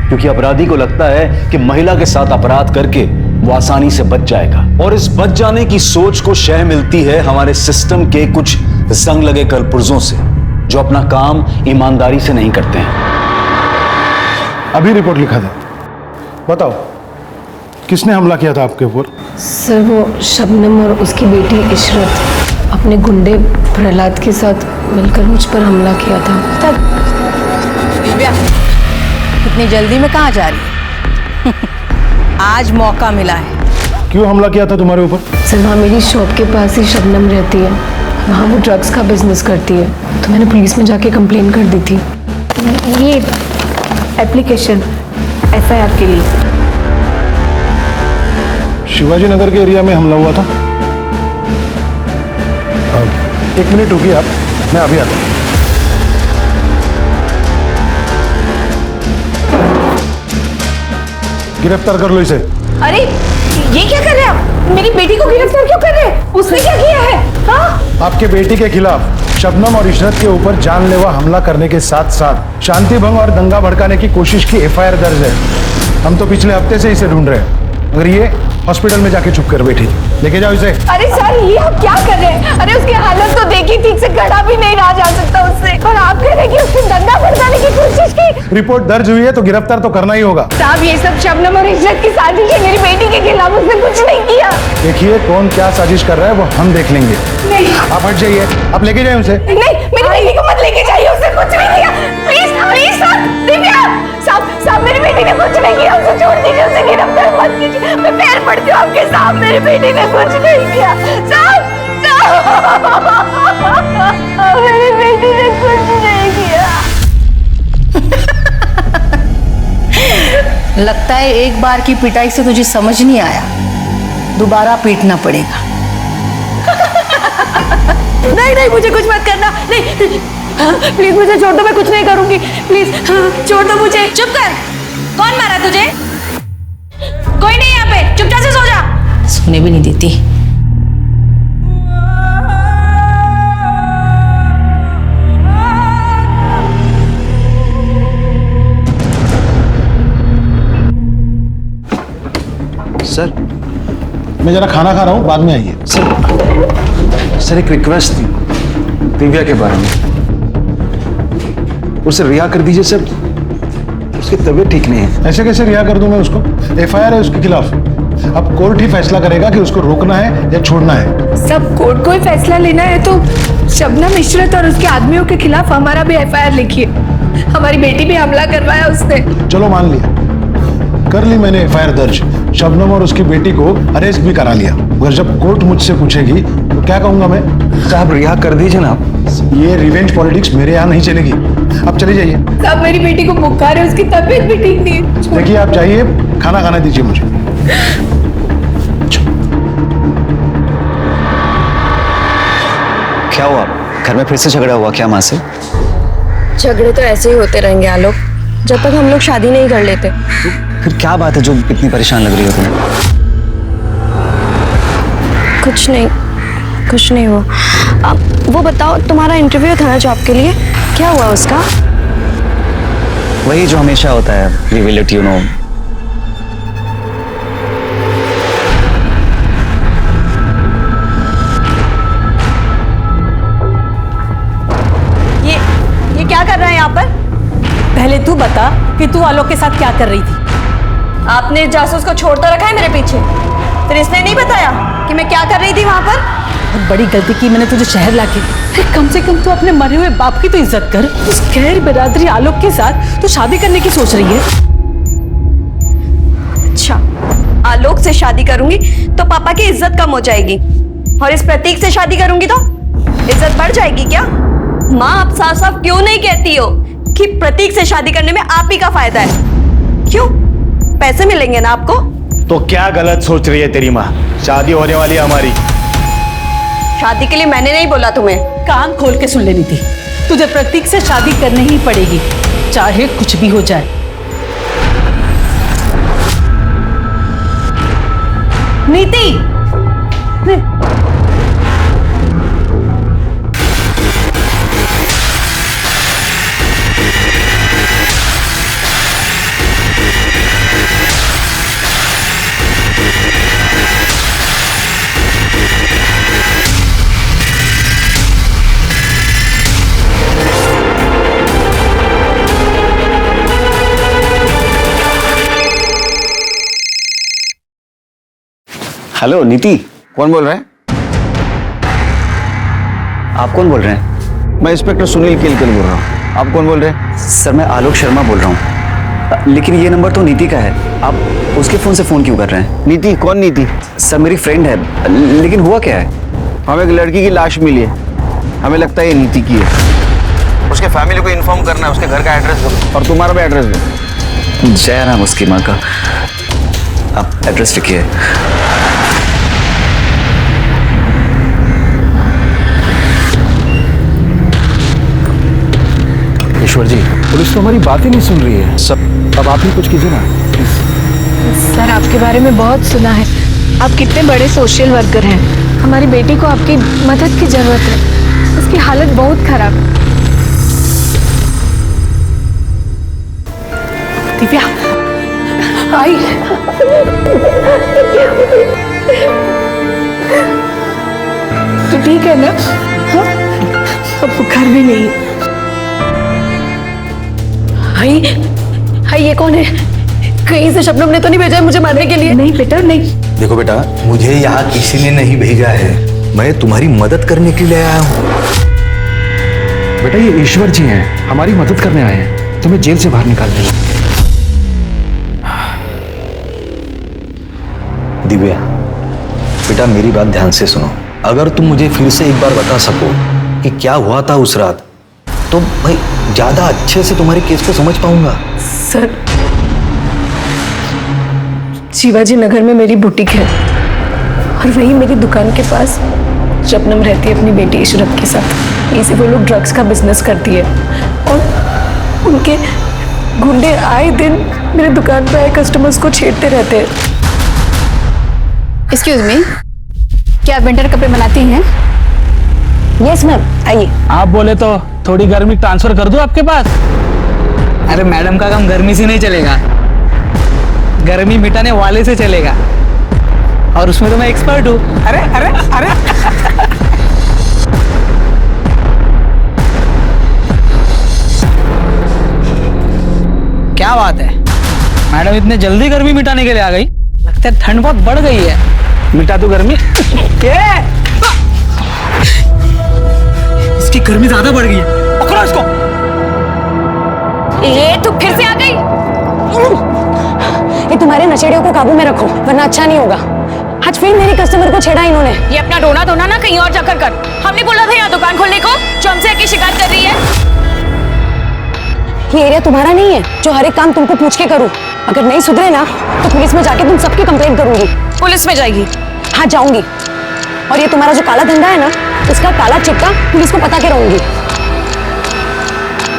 क्योंकि अपराधी को लगता है कि महिला के साथ अपराध करके वो आसानी से बच जाएगा। और इस बच जाने की सोच को शह मिलती है हमारे सिस्टम के कुछ जंग लगे कलपुर्जों से, जो अपना काम ईमानदारी से नहीं करते हैं। अभी रिपोर्ट लिखा था। बताओ किसने हमला किया था आपके ऊपर? सर वो शबनम और उसकी बेटी इशरत अपने गुंडे प्रहलाद के साथ मिलकर मुझ पर हमला किया था। दिव्या इतनी जल्दी में कहाँ जा रही है? आज मौका मिला है। क्यों हमला किया था तुम्हारे ऊपर? सर वहाँ मेरी शॉप के पास ही शबनम रहती है, वहाँ वो ड्रग्स का बिजनेस करती है, तो मैंने पुलिस में जाके कंप्लेन कर दी थी। ये एप्लीकेशन FIR के लिए। शिवाजी नगर के एरिया में हमला हुआ था। एक मिनट रुकिए आप, मैं अभी आता हूँ। गिरफ्तार कर लो इसे। अरे ये क्या कर रहे हैं आप? मेरी बेटी को गिरफ्तार क्यों कर रहे हैं? उसने क्या किया है? हाँ? आपके बेटी के खिलाफ शबनम और इशरत के ऊपर जानलेवा हमला करने के साथ साथ शांति भंग और दंगा भड़काने की कोशिश की एफआईआर दर्ज है। हम तो पिछले हफ्ते से इसे ढूंढ रहे हैं, मगर ये हॉस्पिटल में जाके छुप कर बैठी। लेके जाओ इसे। अरे सर, ये आप क्या कर रहे हैं? अरे उसकी हालत तो देखी, ठीक से खड़ा भी नहीं रहा जा सकता उससे, और आप कह रहे हैं कि उसने दंगा भड़काने की कोशिश की। रिपोर्ट दर्ज हुई है तो गिरफ्तार तो करना ही होगा। साहब, ये सब शबनम और इशरत की साजिश है, मेरी बेटी के खिलाफ। उसने कुछ नहीं किया। देखिए कौन क्या साजिश कर रहा है वो हम देख लेंगे। नहीं, आप हट जाइए, आप लेके जाए उसे। नहीं, मेरी बेटी को मत लेके जाइए, उसने कुछ नहीं किया। प्लीज प्लीज साहब, दिव्या साहब, मेरी बेटी ने कुछ नहीं किया, उसे छोड़ दीजिए, उसे गिरफ्तार मत कीजिए। मैं पैर पड़ती हूँ आपके साहब, मेरी बेटी ने कुछ नहीं किया। साहब, मेरी बेटी ने कुछ नहीं किया। लगता है एक बार की पिटाई से तुझे समझ नहीं आया, दोबारा पीटना पड़ेगा। नहीं, मुझे कुछ मत करना। नहीं, प्लीज मुझे छोड़ दो, मैं कुछ नहीं करूंगी। प्लीज छोड़ दो मुझे। चुप कर। कौन मारा तुझे? कोई नहीं यहाँ पे, चुपचाप से सो जा। सोने भी नहीं देती। सर, मैं जरा खाना खा रहा हूँ, बाद में आइए। सर एक रिक्वेस्ट थी दिव्या के बारे में, उसे रिहा कर दीजिए सर, उसकी तबीयत ठीक नहीं है। ऐसे कैसे रिहा कर दूं मैं उसको? एफआईआर है उसके खिलाफ। अब कोर्ट ही फैसला करेगा कि उसको रोकना है या छोड़ना है। सब कोर्ट को ही फैसला लेना है तो शबनम, इशरत और उसके आदमियों के खिलाफ हमारा भी एफआईआर लिखिए। हमारी बेटी पे हमला करवाया उसने। चलो मान लिया, कर ली मैंने एफआईआर दर्ज, शबनम और उसकी बेटी को अरेस्ट भी करा लिया। मगर जब कोर्ट मुझसे पूछेगी तो क्या कहूंगा मैं? साहब रिहा कर दीजिए ना। ये रिवेंज पॉलिटिक्स मेरे यहाँ नहीं चलेगी। आप चले जाइए। साहब, मेरी बेटी को बुखार है, उसकी तबीयत भी ठीक नहीं है। देखिए आप जाइए, खाना खाना दीजिए मुझे। क्या हुआ? घर में फिर से झगड़ा हुआ क्या माँ से? झगड़े तो ऐसे ही होते रहेंगे आलोक, जब तक हम लोग शादी नहीं कर लेते। फिर क्या बात है जो इतनी परेशान लग रही हो तुम्हें? कुछ नहीं हुआ। वो बताओ, तुम्हारा इंटरव्यू था ना जॉब के लिए, क्या हुआ उसका? वही जो हमेशा होता है, we will let you know. ये क्या कर रहा है यहाँ पर? पहले तू बता कि तू आलोक के साथ क्या कर रही थी। आपने जासूस को छोड़ तो रखा है मेरे पीछे, फिर इसने नहीं बताया कि मैं क्या कर रही थी वहां पर? बहुत बड़ी गलती की मैंने तुझे शहर लाके। कम से कम तू अपने मरे हुए बाप की तो इज्जत कर। उस गैर बिरादरी आलोक के साथ तू शादी करने की सोच रही है। अच्छा, आलोक से शादी करूंगी तो पापा की इज्जत कम हो जाएगी, और इस प्रतीक से शादी करूंगी तो इज्जत बढ़ जाएगी क्या? माँ, आप साफ साफ क्यों नहीं कहती हो कि प्रतीक से शादी करने में आप ही का फायदा है? क्यों? पैसे मिलेंगे ना आपको। तो क्या गलत सोच रही है तेरी माँ? शादी होने वाली है हमारी। शादी के लिए मैंने नहीं बोला तुम्हें। कान खोल के सुन लेनी थी, तुझे प्रतीक से शादी करनी ही पड़ेगी, चाहे कुछ भी हो जाए। नीति, हेलो नीति, कौन बोल रहा है? आप कौन बोल रहे हैं? मैं इंस्पेक्टर सुनील केलकर बोल रहा हूँ। आप कौन बोल रहे हैं? सर मैं आलोक शर्मा बोल रहा हूँ, लेकिन ये नंबर तो नीति का है। आप उसके फोन से फोन क्यों कर रहे हैं? नीति? कौन नीति? सर मेरी फ्रेंड है, लेकिन हुआ क्या है? हमें एक लड़की की लाश मिली है, हमें लगता है ये नीति की है। उसके फैमिली को इन्फॉर्म करना है, उसके घर का एड्रेस दो और तुम्हारा भी एड्रेस दो। जय राम उसकी माँ का। आप एड्रेस लिखिए। ईश्वर जी, पुलिस तो हमारी बात ही नहीं सुन रही है। सब अब आप ही कुछ कीजिए ना प्लीज। सर, आपके बारे में बहुत सुना है। आप कितने बड़े सोशल वर्कर हैं। हमारी बेटी को आपकी मदद की जरूरत है। उसकी हालत बहुत खराब है। दिव्या आई। तो ठीक है ना? हाँ? अब बुखार भी नहीं। हाय ये कौन है? कहीं से शबनम ने तो नहीं भेजा है मुझे मारने के लिए? नहीं बेटा नहीं। देखो बेटा, मुझे यहाँ किसी ने नहीं भेजा है, मैं तुम्हारी मदद करने के लिए आया हूँ। बेटा ये ईश्वर जी हैं, हमारी मदद करने आए हैं, तुम्हें जेल से बाहर निकालने। दिव्या बेटा, मेरी बात ध्यान से सुनो। अगर तुम मुझे फिर से एक बार बता सको कि क्या हुआ था उस रात, तो भाई ज्यादा अच्छे से तुम्हारे केस को समझ पाऊंगा। सर, शिवाजी नगर में मेरी बुटीक है और वहीं मेरी दुकान के पास शबनम रहती है अपनी बेटी इशरत के साथ। इसी वो लोग ड्रग्स का बिजनेस करती है और उनके गुंडे आए दिन मेरे दुकान पर आए कस्टमर्स को छेड़ते रहते हैं। एक्सक्यूज मी, क्या आप विंटर कपड़े बनाती हैं? यस मैम, आइए। आप बोले तो थोड़ी गर्मी ट्रांसफर कर दूं आपके पास? अरे मैडम का काम गर्मी से नहीं चलेगा, गर्मी मिटाने वाले से चलेगा, और उसमें तो मैं एक्सपर्ट हूँ। अरे अरे अरे क्या बात है मैडम, इतने जल्दी गर्मी मिटाने के लिए आ गई? लगता है ठंड बहुत बढ़ गई है। मिटा दो गर्मी। इसकी गर्मी ज्यादा बढ़ गई है, पकड़ो इसको। ये तो फिर से आ गई। ये तुम्हारे नशेड़ियों को काबू में रखो वरना अच्छा नहीं होगा। आज फिर मेरी कस्टमर को छेड़ा इन्होंने। ये अपना रोना धोना ना कहीं और जाकर कर। हमने बोला था यहाँ दुकान खोलने को, जो हमसे आके शिकायत कर रही है। ये एरिया तुम्हारा नहीं है जो हर एक काम तुमको पूछ के करूं। अगर नहीं सुधरे ना तो पुलिस में जाके तुम सबकी कंप्लेंट करूंगी। पुलिस में जाएगी? हाँ जाऊंगी। और ये तुम्हारा जो काला धंधा है ना, इसका काला चिट्टा पुलिस को पता के रहूंगी।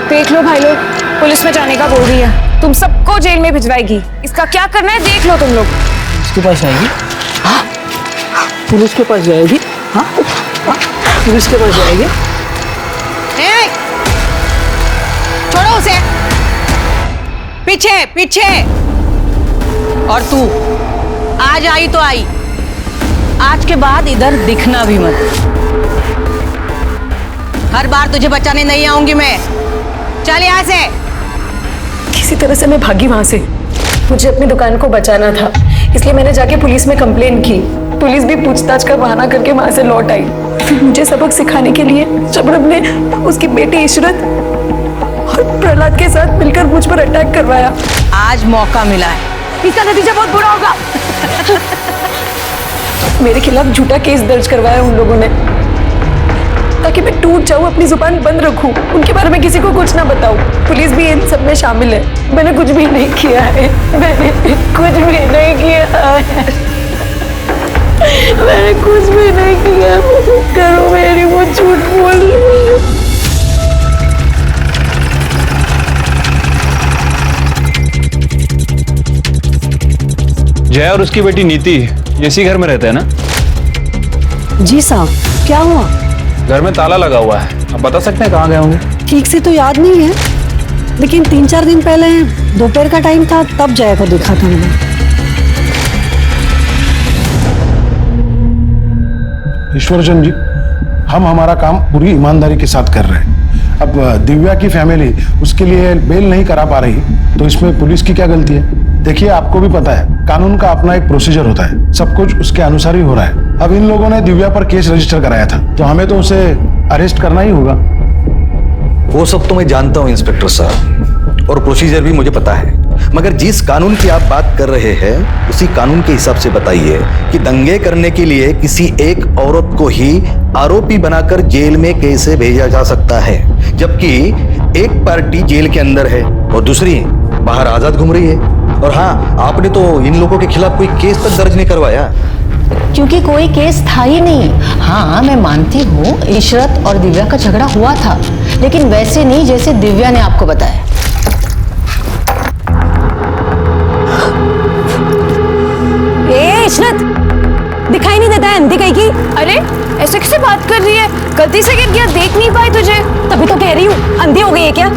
देख लो भाई लोग, पुलिस में जाने का बोल रही है, तुम सबको जेल में भिजवाएगी। इसका क्या करना है देख लो तुम लोग। उसके पास जाएगी? हाँ, पुलिस के पास जाएगी? हाँ, पुलिस के पास जाएगी? छोड़ो उसे, पीछे पीछे। और तू आज आई तो आई, आज के बाद इधर दिखना भी मत। हर बार तुझे बचाने नहीं आऊंगी मैं। चल यहाँ से। किसी तरह से मैं भागी वहां से। मुझे अपनी दुकान को बचाना था, इसलिए मैंने जाके पुलिस में कंप्लेन की। पुलिस भी पूछताछ का बहाना करके वहां से लौट आई। फिर मुझे सबक सिखाने के लिए शबनम ने उसकी बेटी इशरत और प्रहलाद के साथ मिलकर मुझ पर अटैक करवाया। आज मौका मिला है, इसका नतीजा बहुत बुरा होगा। मेरे खिलाफ झूठा केस दर्ज करवाया उन लोगों ने, ताकि मैं टूट जाऊं, अपनी जुबान बंद रखूं, उनके बारे में किसी को कुछ ना बताऊं। पुलिस भी इन सब में शामिल है। मैंने कुछ भी नहीं किया है, मैंने कुछ भी नहीं किया है, मैंने कुछ भी नहीं किया। करो मेरी वो झूठ बोल रही है। जय और उसकी बेटी नीति इसी घर में रहते हैं ना? जी साहब, क्या हुआ? घर में ताला लगा हुआ है, आप बता सकते हैं कहाँ गए होंगे? ठीक से तो याद नहीं है, लेकिन 3-4 दिन पहले दोपहर का टाइम था, तब जया को देखा था मैंने। ईश्वरचंद जी, हम हमारा काम पूरी ईमानदारी के साथ कर रहे हैं। अब दिव्या की फैमिली उसके लिए बेल नहीं करा पा रही, तो इसमें पुलिस की क्या गलती है? देखिए, आपको भी पता है कानून का अपना एक प्रोसीजर होता है, सब कुछ उसके अनुसार ही हो रहा है। अब इन लोगों ने दिव्या पर केस रजिस्टर कराया था, तो हमें तो उसे अरेस्ट करना ही होगा। वो सब तो मैं जानता हूँ इंस्पेक्टर साहब, और प्रोसीजर भी मुझे पता है, मगर जिस कानून की आप बात कर रहे हैं उसी कानून के हिसाब से बताइए कि दंगे करने के लिए किसी एक औरत को ही आरोपी बनाकर जेल में कैसे भेजा जा सकता है, जबकि एक पार्टी जेल के अंदर है और दूसरी बाहर आजाद घूम रही है। और हाँ, आपने तो इन लोगों के खिलाफ कोई केस तक दर्ज नहीं करवाया, क्योंकि कोई केस था ही नहीं। हाँ, मैं मानती हूँ इशरत और दिव्या का झगड़ा हुआ था, लेकिन वैसे नहीं जैसे दिव्या ने आपको बताया। इशरत, दिखाई नहीं देता है अंधी कहीं की? अरे ऐसे कैसे बात कर रही है? गलती से गिर गया, देख नहीं पाई तुझे? तभी तो कह रही हूँ, अंधी हो गई है क्या?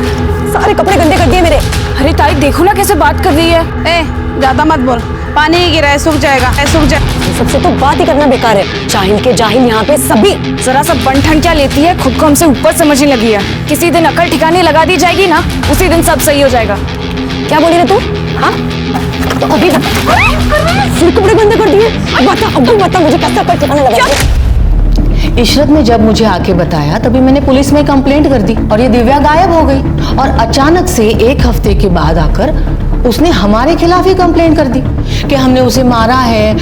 सारे कपड़े गंदे कर दिए मेरे। अरे ताई देखो ना कैसे बात कर रही है। ए ज्यादा मत बोल, पानी ही गिरा है, सूख जाएगा, सूख जाए। सबसे तो बात ही करना बेकार है। जाहिल के जाहिल यहाँ पे सभी। जरा सा बन क्या लेती है, खुद को हमसे ऊपर समझने लगी है। किसी दिन अकल ठिकाने लगा दी जाएगी ना, उसी दिन सब सही हो जाएगा। क्या बोली रे तू? हाँ तो अभी फिर कपड़े गंदे कर दिए। अब बता मुझे कैसे अकल ठिकाने लगा। इशरत ने जब मुझे आके बताया तभी मैंने पुलिस में कंप्लेंट कर दी और ये दिव्या गायब हो गई। और अचानक से 1 हफ्ते के बाद आकर उसने हमारे खिलाफ ही कंप्लेंट कर दी कि हमने उसे मारा है,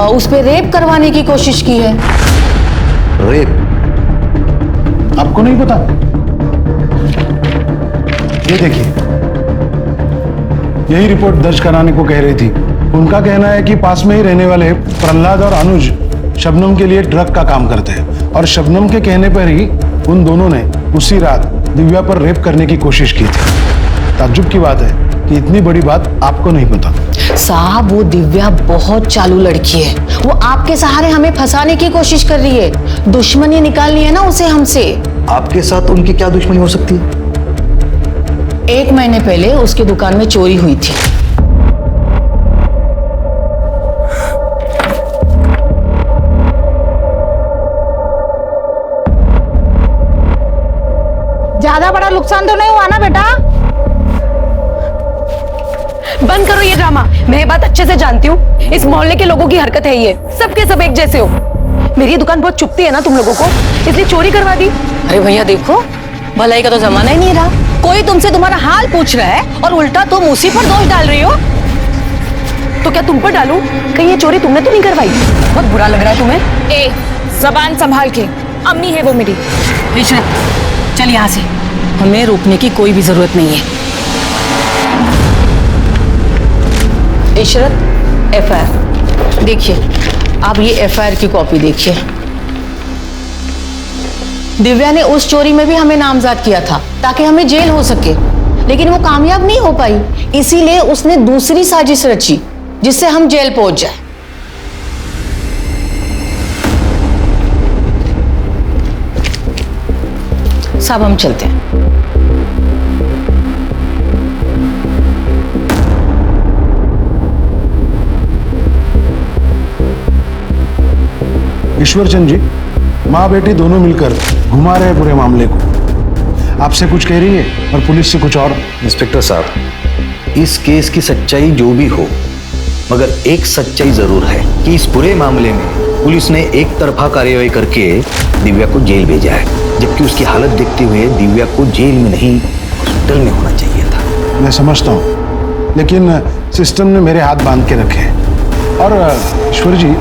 उस पे रेप करवाने की कोशिश की है। रेप? आपको नहीं पता? ये देखिए, यही रिपोर्ट दर्ज कराने को कह रही थी। उनका कहना है कि पास में ही रहने वाले प्रहलाद और अनुज शबनम के लिए ड्रग का काम करते हैं और शबनम के कहने पर ही उन दोनों ने उसी रात दिव्या पर रेप करने की कोशिश की थी। ताज्जुब की बात है कि इतनी बड़ी बात आपको नहीं पता। साहब वो दिव्या बहुत चालू लड़की है, वो आपके सहारे हमें फंसाने की कोशिश कर रही है। दुश्मनी निकालनी है ना उसे हमसे। आपके साथ उनकी क्या दुश्मनी हो सकती है? 1 महीने पहले उसकी दुकान में चोरी हुई थी। ज्यादा बड़ा नुकसान तो नहीं हुआ ना बेटा? बंद करो ये ड्रामा। मैं ये बात अच्छे से जानती हूँ, इस मोहल्ले के लोगों की हरकत है ये। सबके सब एक जैसे हो। मेरी दुकान बहुत चुभती है ना तुम लोगों को, इसलिए चोरी करवा दी। अरे भैया देखो, भलाई का तो जमाना ही नहीं रहा। कोई तुमसे तुम्हारा हाल पूछ रहा है और उल्टा तुम उसी पर दोष डाल रही हो। तो क्या तुम पर डालूं? कहीं ये चोरी तुमने तो नहीं करवाई? बहुत बुरा लग रहा है तुम्हें। ए जबान संभाल के, अम्मी है वो मेरी। इशरत चल यहाँ से, हमें रोकने की कोई भी जरूरत नहीं है। इशरत एफआईआर देखिए, आप ये एफआईआर की कॉपी देखिए। दिव्या ने उस चोरी में भी हमें नामजद किया था ताकि हमें जेल हो सके, लेकिन वो कामयाब नहीं हो पाई। इसीलिए उसने दूसरी साजिश रची जिससे हम जेल पहुंच जाए। साहब हम चलते हैं। ईश्वरचंद जी, माँ बेटी दोनों मिलकर घुमा रहे पूरे मामले को। आपसे कुछ कह रही है और पुलिस से कुछ और। इंस्पेक्टर साहब, इस केस की सच्चाई जो भी हो, मगर एक सच्चाई जरूर है कि इस पूरे मामले में पुलिस ने एक तरफा कार्रवाई करके दिव्या को जेल भेजा है, जबकि उसकी हालत देखते हुए दिव्या को जेल में नहीं हॉस्पिटल में होना चाहिए था। मैं समझता हूँ, लेकिन सिस्टम ने मेरे हाथ बांध के रखे हैं। और ईश्वर जी,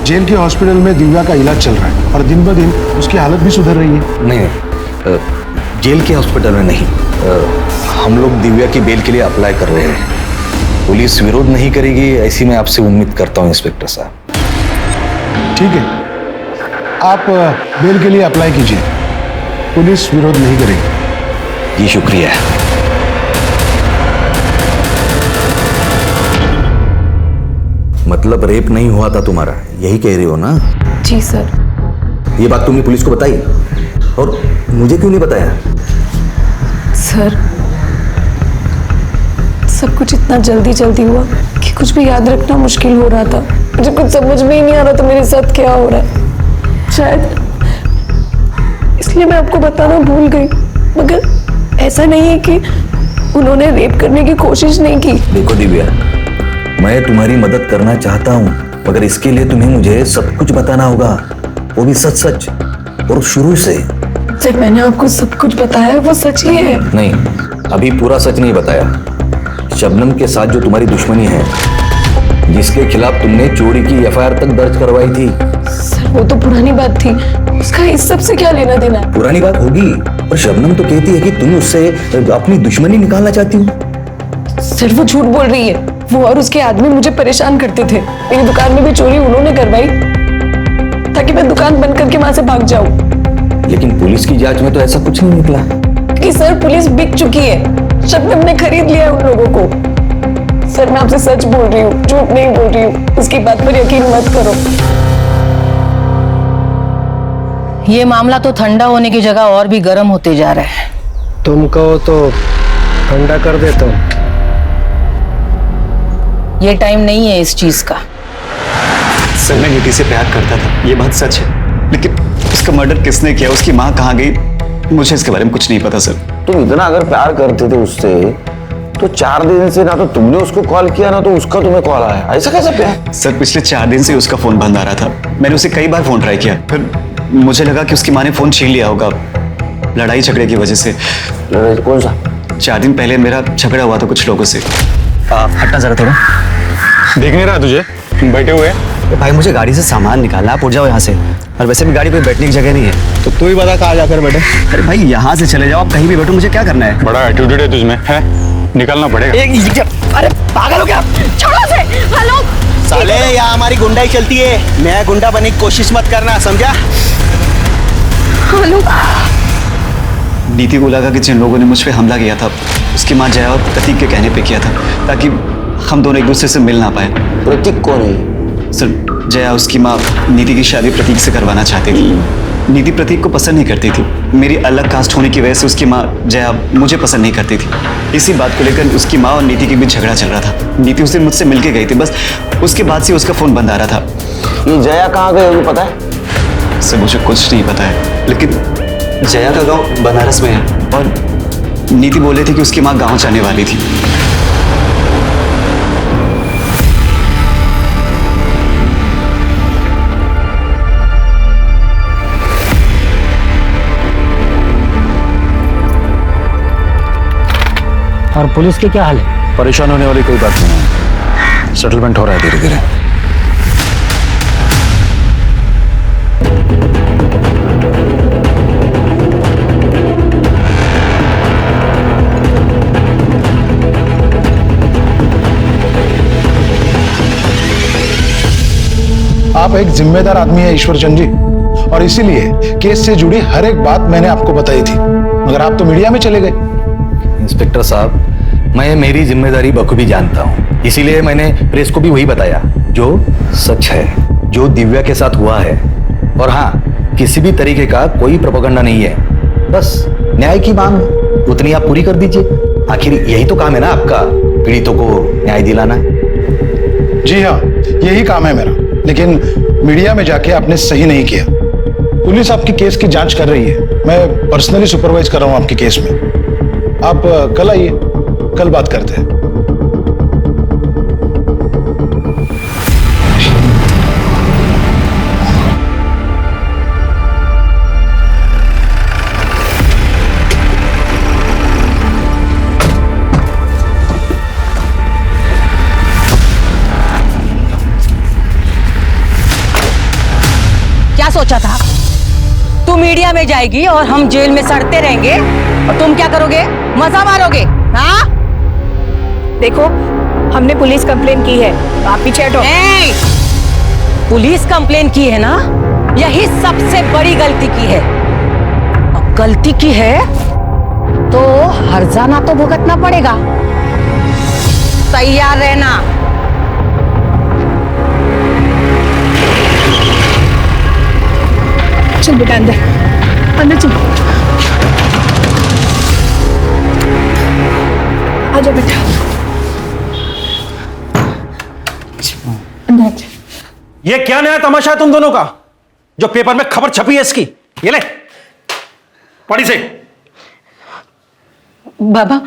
जेल के हॉस्पिटल में दिव्या का इलाज चल रहा है और दिन ब दिन उसकी हालत भी सुधर रही है। नहीं, जेल के हॉस्पिटल में नहीं, हम लोग दिव्या की बेल के लिए अप्लाई कर रहे हैं। पुलिस विरोध नहीं करेगी ऐसी मैं आपसे उम्मीद करता हूँ इंस्पेक्टर साहब। ठीक है, आप बेल के लिए अप्लाई कीजिए, पुलिस विरोध नहीं करेगी। जी शुक्रिया। मतलब रेप नहीं हुआ था तुम्हारा, यही कह रही हो ना? जी सर। ये बात तुमने पुलिस को बताई और मुझे क्यों नहीं बताया? सर सब कुछ इतना जल्दी जल्दी हुआ कि कुछ भी याद रखना मुश्किल हो रहा था। मुझे कुछ समझ में ही नहीं आ रहा था मेरे साथ क्या हो रहा है। शायद इसलिए मैं आपको बताना भूल गई, मगर ऐसा नहीं है कि उन्होंने रेप करने की कोशिश नहीं की। देखो दिव्या, मैं तुम्हारी मदद करना चाहता हूँ, मगर इसके लिए तुम्हें मुझे सब कुछ बताना होगा, वो भी सच सच और शुरू से। जब मैंने आपको सब कुछ बताया वो सच ही है। नहीं, अभी पूरा सच नहीं बताया। शबनम के साथ जो तुम्हारी दुश्मनी है, जिसके खिलाफ तुमने चोरी की एफआईआर तक दर्ज करवाई थी। सर वो तो पुरानी बात थी, उसका इस सब से क्या लेना देना? पुरानी बात होगी, पर शबनम तो कहती है कि तुम उससे अपनी दुश्मनी निकालना चाहती हो। सर वो झूठ बोल रही है। वो और उसके आदमी मुझे परेशान करते थे। मेरी दुकान में भी चोरी उन्होंने करवाई ताकि मैं दुकान बंद करके वहां से भाग जाऊं। लेकिन पुलिस की जांच में तो ऐसा कुछ नहीं निकला। कि सर पुलिस बिक चुकी है, शबनम ने खरीद लिया उन लोगों को। सर मैं आपसे सच बोल रही हूँ, झूठ नहीं बोल रही हूँ। उसकी बात पर यकीन मत करो। ये मामला तो ठंडा होने की जगह और भी गर्म होते जा रहा है। तुम कहो तो ठंडा कर देता हूँ। ये टाइम नहीं है इस चीज का। सर मैं नीति से प्यार करता था, ये बात सच है, लेकिन उसका मर्डर किसने किया, उसकी माँ कहाँ गई, मुझे इसके बारे में कुछ नहीं पता सर। तुम इतना अगर प्यार करते थे उससे तो 4 दिन से ना तो तुमने उसको कॉल किया ना तो उसका तुम्हें कॉल आया, ऐसा कैसा प्यार? सर पिछले 4 दिन से उसका फोन बंद आ रहा था। मैंने उसे कई बार फोन ट्राई किया, फिर मुझे लगा कि उसकी माँ ने फोन छीन लिया होगा लड़ाई झगड़े की वजह से। लड़ाई कौन सा? 4 दिन पहले मेरा झगड़ा हुआ था कुछ लोगों से। हटना जरा थोड़ा, देख नहीं रहा तुझे, बैठे हुए। भाई मुझे गाड़ी से सामान निकालना, आप उठ जाओ यहाँ से, और वैसे भी गाड़ी कोई बैठने की जगह नहीं है। तो तू ही बता कहाँ जाकर बैठे। अरे भाई यहाँ से चले जाओ, आप कहीं भी बैठो, मुझे क्या करना है। बड़ा एटीट्यूड है तुझमें, है निकलना पड़ेगा। अरे पागल हो क्या? छोड़ो से। हेलो साले यहाँ हमारी गुंडाई चलती है, मैं गुंडा बनने की कोशिश मत करना, समझा? हेलो नीति को लगा कि जिन लोगों ने मुझ पे हमला किया था उसकी माँ जया और प्रतीक के कहने पे किया था, ताकि हम दोनों एक दूसरे से मिल ना पाए। प्रतीक कौन है? सर जया उसकी माँ नीति की शादी प्रतीक से करवाना चाहती थी। नीति प्रतीक को पसंद नहीं करती थी, मेरी अलग कास्ट होने की वजह से उसकी माँ जया मुझे पसंद नहीं करती थी। इसी बात को लेकर उसकी माँ और नीति के बीच झगड़ा चल रहा था। नीति उस दिन मुझसे मिलके गई थी, बस उसके बाद से उसका फोन बंद आ रहा था। ये जया कहाँ गई होगी पता है? सर मुझे कुछ नहीं पता है, लेकिन जया का गांव बनारस में है और नीति बोले थे कि उसकी माँ गांव जाने वाली थी। और पुलिस के क्या हाल है? परेशान होने वाली कोई बात नहीं है, सेटलमेंट हो रहा है धीरे धीरे। आप एक जिम्मेदार आदमी है ईश्वर चंद जी, और इसीलिए केस से जुड़ी हर एक बात मैंने आपको बताई थी, मगर आप तो मीडिया में चले गए। इंस्पेक्टर साहब, मैं मेरी जिम्मेदारी बखूबी जानता हूँ, इसीलिए मैंने प्रेस को भी वही बताया जो सच है, जो दिव्या के साथ हुआ है। और हाँ, किसी भी तरीके का कोई प्रोपेगेंडा नहीं है, बस न्याय की मांग उतनी आप पूरी कर दीजिए। आखिर यही तो काम है ना आपका, पीड़ितों को न्याय दिलाना। जी हाँ, यही काम है मेरा, लेकिन मीडिया में जाके आपने सही नहीं किया। पुलिस आपकी केस की जांच कर रही है, मैं पर्सनली सुपरवाइज कर रहा हूं आपके केस में। आप कल आइए, कल बात करते हैं। क्या सोचा था? तू मीडिया में जाएगी और हम जेल में सड़ते रहेंगे, और तुम क्या करोगे? मजा मारोगे? हाँ? देखो, हमने पुलिस कंप्लेन की है, आप पीछे हटो। पुलिस कंप्लेन की है ना, यही सबसे बड़ी गलती की है। अब गलती की है तो हर्जाना तो भुगतना पड़ेगा, तैयार रहना। चल बेटा अंदर, अंदर चल। आजा बेटा, अंदर आजा। ये क्या नया तमाशा है तुम दोनों का, जो पेपर में खबर छपी है इसकी? ये ले पढ़ी से। बाबा,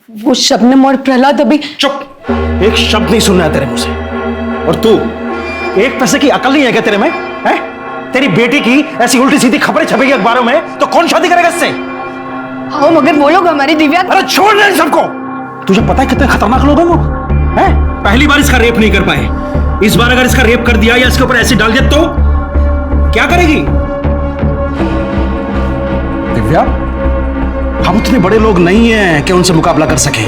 वो शबनम और प्रहलाद अभी। चुप, एक शब्द नहीं सुनना है तेरे मुंह से। और तू, एक पैसे की अकल नहीं है क्या तेरे में? है? तेरी बेटी की ऐसी उल्टी सीधी खबरें छपेगी अखबारों में तो कौन शादी करेगा इससे? हाँ मगर वो लोग हमारी दिव्या। अरे छोड़ दे सबको। तुझे पता है कितने खतरनाक लोग हैं वो? हैं? पहली बार इसका रेप नहीं कर पाए, इस बार अगर इसका रेप कर दिया या इसके ऊपर एसिड डाल दिया तो क्या करेगी? दिव्या, हम उतने बड़े लोग नहीं हैं कि उनसे मुकाबला कर सके।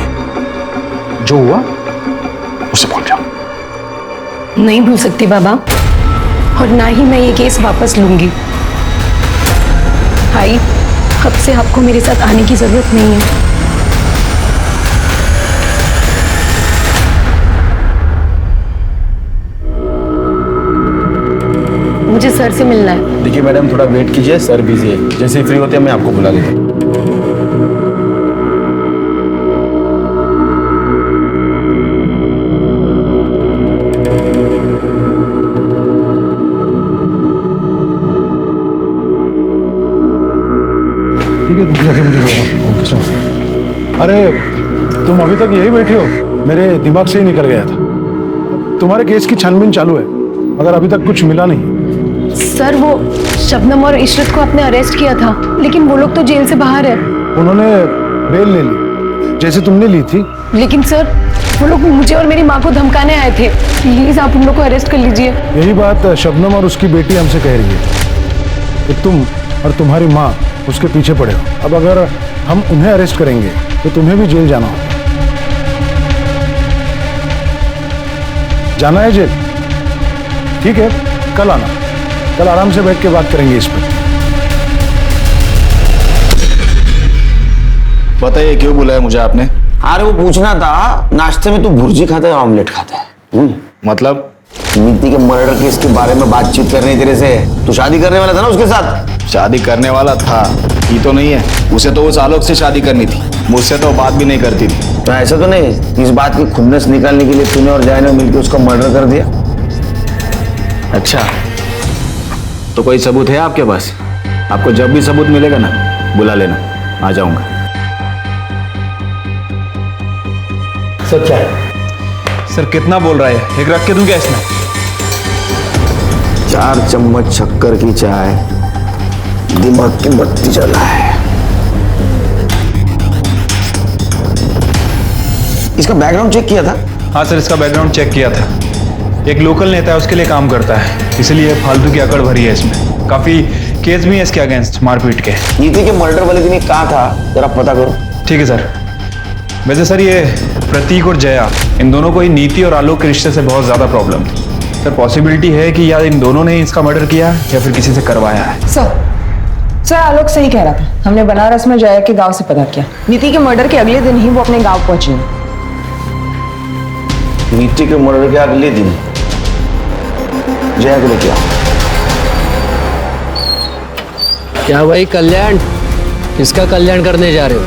जो हुआ उसे भूल जाओ। नहीं भूल सकती बाबा, और ना ही मैं ये केस वापस लूंगी। भाई, अब से आपको मेरे साथ आने की जरूरत नहीं है। मुझे सर से मिलना है। देखिए मैडम, थोड़ा वेट कीजिए, सर बिजी है। जैसे फ्री होते हैं मैं आपको बुला लेता हूँ। ठीक है, जाके मुझे अरे तुम अभी तक यही बैठे हो? मेरे दिमाग से ही निकल गया था। तुम्हारे केस की छानबीन चालू है, मगर अभी तक कुछ मिला नहीं। सर वो शबनम और इशरत को आपने अरेस्ट किया था, लेकिन वो लोग तो जेल से बाहर है। उन्होंने बेल ले ली, जैसे तुमने ली थी। लेकिन सर वो लोग मुझे और मेरी माँ को धमकाने आए थे। प्लीज आप उन लोग को अरेस्ट कर लीजिए। यही बात शबनम और उसकी बेटी हमसे कह रही है कि तुम और तुम्हारी माँ उसके पीछे पड़े हो। अब अगर हम उन्हें अरेस्ट करेंगे तो तुम्हें भी जेल जाना होगा। जाना है जेल? ठीक है, कल आना। कल आराम से बैठ के बात करेंगे इस पर। बताइए क्यों बुलाया मुझे आपने? अरे वो पूछना था, नाश्ते में तू भुर्जी खाता है ऑमलेट खाता है? मतलब नीति के मर्डर केस के बारे में बातचीत करनी तेरे से। तू शादी करने वाला था ना उसके साथ? शादी करने वाला था, ये तो नहीं है। उसे तो उस आलोक से शादी करनी थी, मुझसे तो बात भी नहीं करती थी। तो ऐसा तो नहीं इस बात की खुन्नस निकालने के लिए तूने और जय ने मिलकर उसका मर्डर कर दिया? अच्छा, तो कोई सबूत है आपके पास? आपको जब भी सबूत मिलेगा ना बुला लेना, आ जाऊंगा। सर क्या है? सर कितना बोल रहा है? एक रख के दूं क्या इसमें? 4 चम्मच शक्कर की चाय, दिमाग की बत्ती जला है। इसका बैकग्राउंड चेक किया था? हाँ सर, इसका बैकग्राउंड चेक किया था। एक लोकल नेता है, उसके लिए काम करता है, इसलिए फालतू की अकड़ भरी है इसमें। काफी केस भी है इसके अगेंस्ट मारपीट के। नीति के मर्डर वाले दिन कहा था, जरा पता करो। ठीक है सर। वैसे सर ये प्रतीक और जया, इन दोनों को ही नीति और आलोक के रिश्ते से बहुत ज्यादा प्रॉब्लम थी। सर पॉसिबिलिटी है कि या इन दोनों ने इसका मर्डर किया या फिर किसी से करवाया है। सर आलोक सही कह रहा था। हमने बनारस में जया के गांव से पता किया। नीति के मर्डर के अगले दिन ही वो अपने गांव पहुंची। नीति के मर्डर के अगले दिन जया को लेके आओ। क्या भाई कल्याण, किसका कल्याण करने जा रहे हो?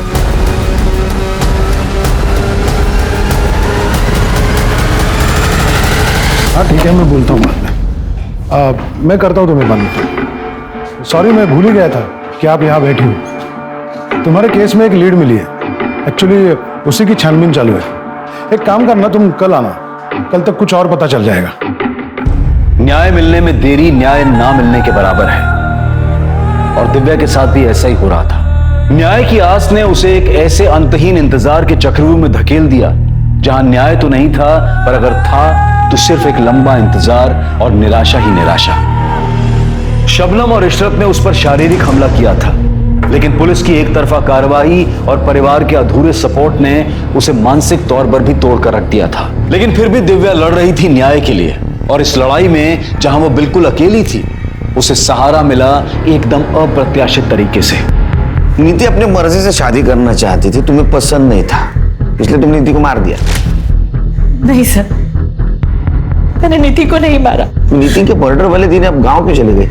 हाँ ठीक है, मैं बोलता हूँ बाद में। मैं करता हूँ तुम्हें बंद। सॉरी, मैं भूल ही गया था कि आप यहाँ बैठी हो। तुम्हारे केस में एक लीड मिली है, एक्चुअली उसी की छानबीन चालू है। एक काम करना, तुम कल आना, कल तक कुछ और पता चल जाएगा। न्याय मिलने में देरी न्याय ना मिलने के बराबर है, और दिव्या के साथ भी ऐसा ही हो रहा था। न्याय की आस ने उसे एक ऐसे अंतहीन इंतजार के चक्रव्यूह में धकेल दिया जहां न्याय तो नहीं था, पर अगर था तो सिर्फ एक लंबा इंतजार और निराशा ही निराशा। शबनम और इशरत ने उस पर शारीरिक हमला किया था, लेकिन पुलिस की एक तरफा कार्रवाई और परिवार के अधूरे सपोर्ट ने उसे मानसिक तौर पर भी तोड़कर रख दिया था। लेकिन फिर भी दिव्या लड़ रही थी न्याय के लिए, और इस लड़ाई में जहां वो बिल्कुल अकेली थी, उसे सहारा मिला एकदम अप्रत्याशित तरीके से। नीति अपने मर्जी से शादी करना चाहती थी, तुम्हें पसंद नहीं था, इसलिए तुम नीति को मार दिया। नहीं सर, मैंने नीति को नहीं मारा। नीति के मर्डर वाले दिन आप गांव क्यों चले गए?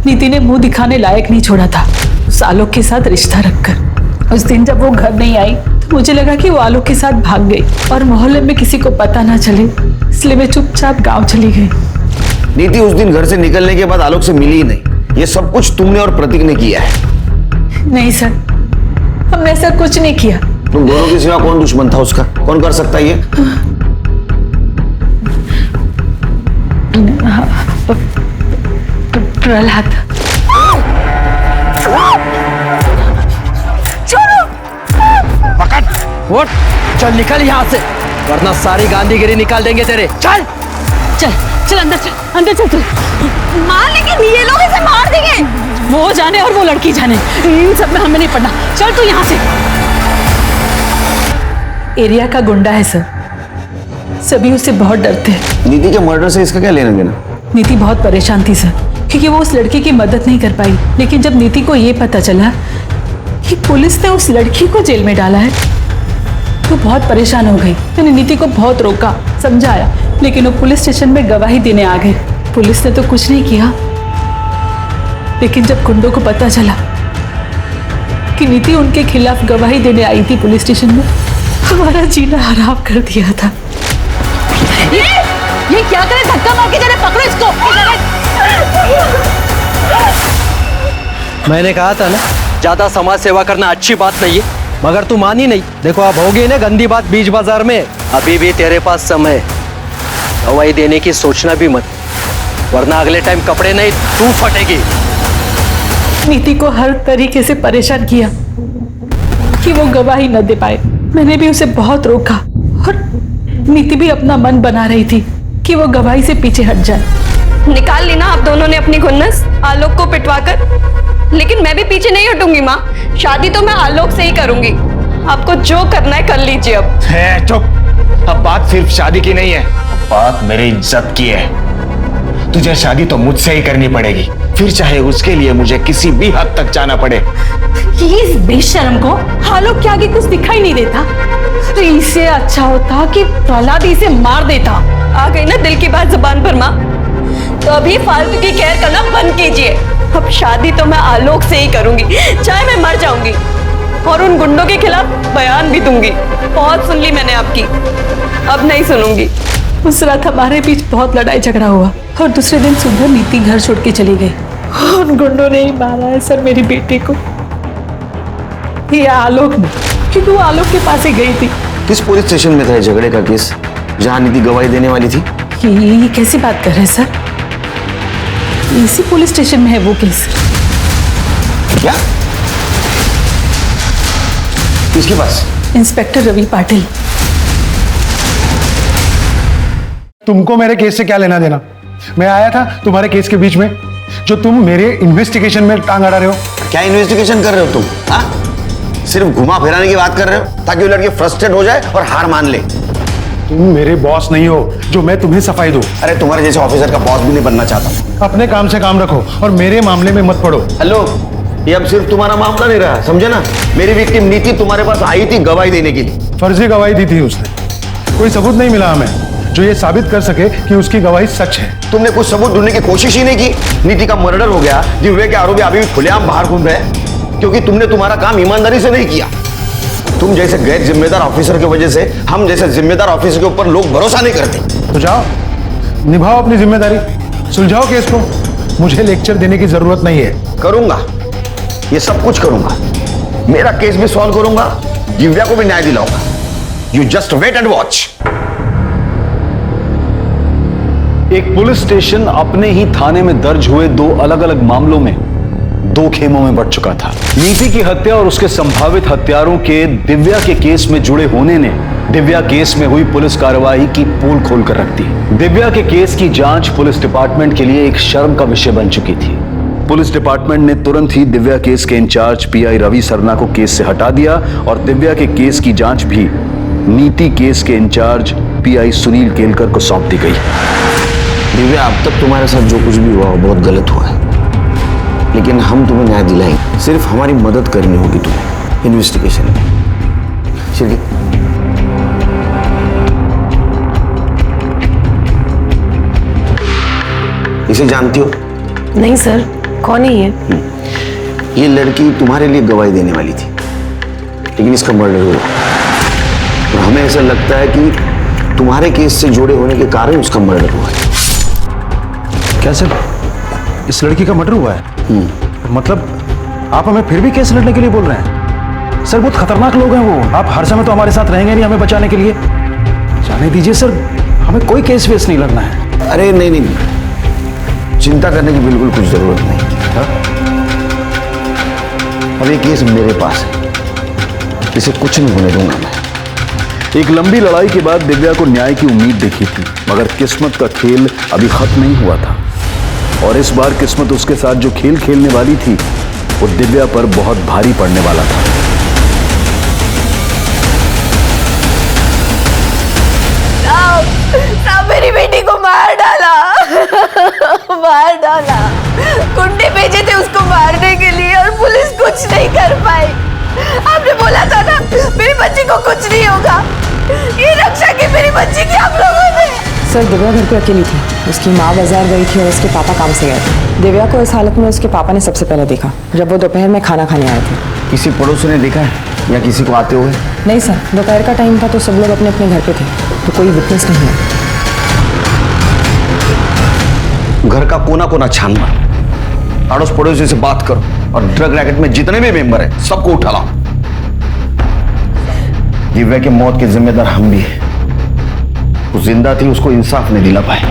नीति ने मुंह दिखाने लायक नहीं छोड़ा था उस आलोक के साथ रिश्ता रखकर। उस दिन जब वो घर नहीं आई तो मुझे लगा कि वो आलोक के साथ भाग गई और मोहल्ले में किसी को पता ना चले, इसलिए मैं चुपचाप गांव चली गई। नीति उस दिन घर से निकलने के बाद आलोक से मिली ही नहीं। ये सब कुछ तुमने और प्रतीक ने किया है। नहीं सर, हमने ऐसा कुछ नहीं किया। तुम दोनों के सिवा कौन दुश्मन था उसका? कौन कर सकता है ये? प्रहलाद। पकड़, उठ, चल निकल यहाँ से, वरना सारी गांधीगिरी निकाल देंगे तेरे। चल चल चल अंदर चल, अंदर चल चल। मार लेकिन ये लोग इसे मार देंगे। वो जाने और वो लड़की जाने, इन सब में हमें नहीं पड़ना। चल तू यहाँ से। एरिया का गुंडा है सर, सभी उससे बहुत डरते हैं। नीति के मर्डर से इसका क्या लेना देना? नीति बहुत परेशान थी सर, क्योंकि वो उस लड़की की मदद नहीं कर पाई। लेकिन जब नीति को ये पता चला कि पुलिस ने उस लड़की को जेल में डाला है, तो बहुत परेशान हो गई। मैंने नीति को बहुत रोका, समझाया, लेकिन वो पुलिस स्टेशन में गवाही देने आ गए। पुलिस ने तो कुछ नहीं किया, लेकिन जब गुंडों को पता चला कि नीति उनके खिलाफ गवाही देने आई थी पुलिस स्टेशन में, हमारा जीना हराम कर दिया था। ये क्या करे, धक्का मार के जरा पकड़ो इसको। मैंने कहा था ना, ज्यादा समाज सेवा करना अच्छी बात नहीं है, मगर तू मानी नहीं। देखो अब हो गई ना गंदी बात बीच बाजार में। अभी भी तेरे पास समय, गवाही देने की सोचना भी मत, वरना अगले टाइम कपड़े नहीं तू फटेगी। नीति को हर तरीके से परेशान किया कि वो गवाही न दे पाए। मैंने भी उसे बहुत रोका और नीति भी अपना मन बना रही थी कि वो गवाही से पीछे हट जाए। निकाल ली ना आप दोनों ने अपनी खुन्नस आलोक को पिटवा कर, लेकिन मैं भी पीछे नहीं हटूंगी माँ। शादी तो मैं आलोक से ही करूंगी। आपको जो करना है कर लीजिए। अब चुप, अब बात सिर्फ शादी की नहीं है, बात मेरी इज्जत की है। तुझे शादी तो मुझसे ही करनी पड़ेगी, फिर चाहे उसके लिए मुझे किसी भी हद तक जाना पड़े। इस बेशर्म को आलोक के आगे कुछ दिखाई नहीं देता, तो इससे अच्छा होता कि प्रहलाद इसे मार देता। आ गई ना दिल की बात जुबान पर माँ, तो अभी फालतू की केयर करना बंद कीजिए। अब शादी तो मैं आलोक से ही करूंगी, चाहे मैं मर जाऊंगी, और उन गुंडों के खिलाफ बयान भी दूंगी। बहुत सुन ली मैंने आपकी, अब नहीं सुनूंगी। उस रात हमारे बीच बहुत लड़ाई झगड़ा हुआ और दूसरे दिन सुबह नीति घर छोड़ के चली गई। उन गुंडों ने ही मारा है सर मेरी बेटी को, ये आलोक ने, क्योंकि वो आलोक के पास ही गई थी। किस पुलिस स्टेशन में था झगड़े का केस जहां नीति गवाही देने वाली थी? ये कैसी बात कर रहे हैं सर? इसी पुलिस स्टेशन में है वो केस। क्या? किसके पास? इंस्पेक्टर रवि पाटिल। तुमको मेरे केस से क्या लेना देना? मैं आया था तुम्हारे केस के बीच में, जो तुम मेरे इन्वेस्टिगेशन में टांग अड़ा रहे हो। क्या इन्वेस्टिगेशन कर रहे हो तुम? हाँ? सिर्फ घुमा फिराने की बात कर रहे हो ताकि वो लड़की फ्रस्ट्रेट हो जाए और हार मान ले। तुम मेरे बॉस नहीं हो जो मैं तुम्हें सफाई दूं। अरे तुम्हारे जैसे ऑफिसर का बॉस भी नहीं बनना चाहता। अपने काम से काम रखो और मेरे मामले में मत पड़ो। हेलो, ये अब सिर्फ तुम्हारा मामला नहीं रहा, समझे ना? मेरी विक्टिम नीति तुम्हारे पास आई थी गवाही देने के लिए। फर्जी गवाही दी थी उसने, कोई सबूत नहीं मिला हमें जो ये साबित कर सके कि उसकी गवाही सच है। तुमने कुछ सबूत ढूंढने की कोशिश ही नहीं की। नीति का मर्डर हो गया, दिव्या के आरोपी अभी भी खुलेआम बाहर घूम रहे, क्योंकि तुमने तुम्हारा काम ईमानदारी से नहीं किया। तुम जैसे गैर जिम्मेदार ऑफिसर की वजह से हम जैसे जिम्मेदार ऑफिसर के ऊपर लोग भरोसा नहीं करते। तो जाओ, निभाओ अपनी जिम्मेदारी, सुलझाओ केस को। मुझे लेक्चर देने की जरूरत नहीं है। करूंगा, ये सब कुछ करूंगा। मेरा केस भी सॉल्व करूंगा, दिव्या को भी न्याय दिलाऊंगा। You just wait and watch. एक पुलिस स्टेशन अपने ही थाने में दर्ज हुए दो अलग अलग मामलों में दो खेमों में बंट चुका था। नीति की हत्या और उसके संभावित हत्यारों के दिव्या के केस में जुड़े होने ने दिव्या केस में हुई पुलिस कार्रवाई की पोल खोलकर रख दी। दिव्या के केस की जांच पुलिस डिपार्टमेंट के लिए एक शर्म का विषय बन चुकी थी। पुलिस डिपार्टमेंट ने तुरंत ही दिव्या केस के इंचार्ज पीआई रवि सरना को केस से हटा दिया और दिव्या के केस की जांच भी नीति केस के इंचार्ज पीआई सुनील केलकर को सौंप दी गई। दिव्या, अब तक तुम्हारे साथ जो कुछ भी हुआ वो बहुत गलत हुआ है, लेकिन हम तुम्हें न्याय दिलाएंगे। सिर्फ हमारी मदद करनी होगी तुम्हें इन्वेस्टिगेशन में। ठीक है? इसे जानती हो? नहीं सर, कौन है ये? ये लड़की तुम्हारे लिए गवाही देने वाली थी, लेकिन इसका मर्डर हुआ और हमें ऐसा लगता है कि तुम्हारे केस से जुड़े होने के कारण उसका मर्डर हुआ है। क्या सर, इस लड़की का मर्डर हुआ है? मतलब आप हमें फिर भी केस लड़ने के लिए बोल रहे हैं? सर बहुत खतरनाक लोग हैं वो। आप हर समय तो हमारे साथ रहेंगे नहीं हमें बचाने के लिए। जाने दीजिए सर, हमें कोई केस वेस नहीं लड़ना है। अरे नहीं नहीं, चिंता करने की बिल्कुल कुछ जरूरत नहीं। अब ये केस मेरे पास है, इसे कुछ नहीं होने दूंगा मैं। एक लंबी लड़ाई के बाद दिव्या को न्याय की उम्मीद दिखी थी, मगर किस्मत का खेल अभी खत्म नहीं हुआ था और इस बार किस्मत उसके साथ जो खेल खेलने वाली थी वो दिव्या पर बहुत भारी पड़ने वाला था। साहब मेरी बेटी को मार डाला मार डाला। गुंडे भेजे थे उसको मारने के लिए और पुलिस कुछ नहीं कर पाई। आपने बोला था ना मेरी बच्ची को कुछ नहीं होगा, ये रक्षा की मेरी बच्ची की आप लोगों ने। सर दिव्या घर पे अकेली थी। उसकी माँ बाजार गई थी और उसके पापा काम से गए थे। दिव्या को इस हालत में उसके पापा ने सबसे पहले देखा जब वो दोपहर में खाना खाने आए थे। किसी पड़ोसी ने देखा है या किसी को आते हुए? नहीं सर, दोपहर का टाइम था तो सब लोग अपने अपने घर पे थे, तो कोई विटनेस नहीं है। घर का कोना कोना छानना, अड़ोस पड़ोसी से बात करो और ड्रग रैकेट में जितने भी मेंबर हैं सबको उठा लाओ। दिव्या की मौत के जिम्मेदार हम भी हैं। वो जिंदा थी, उसको इंसाफ नहीं दिला पाए,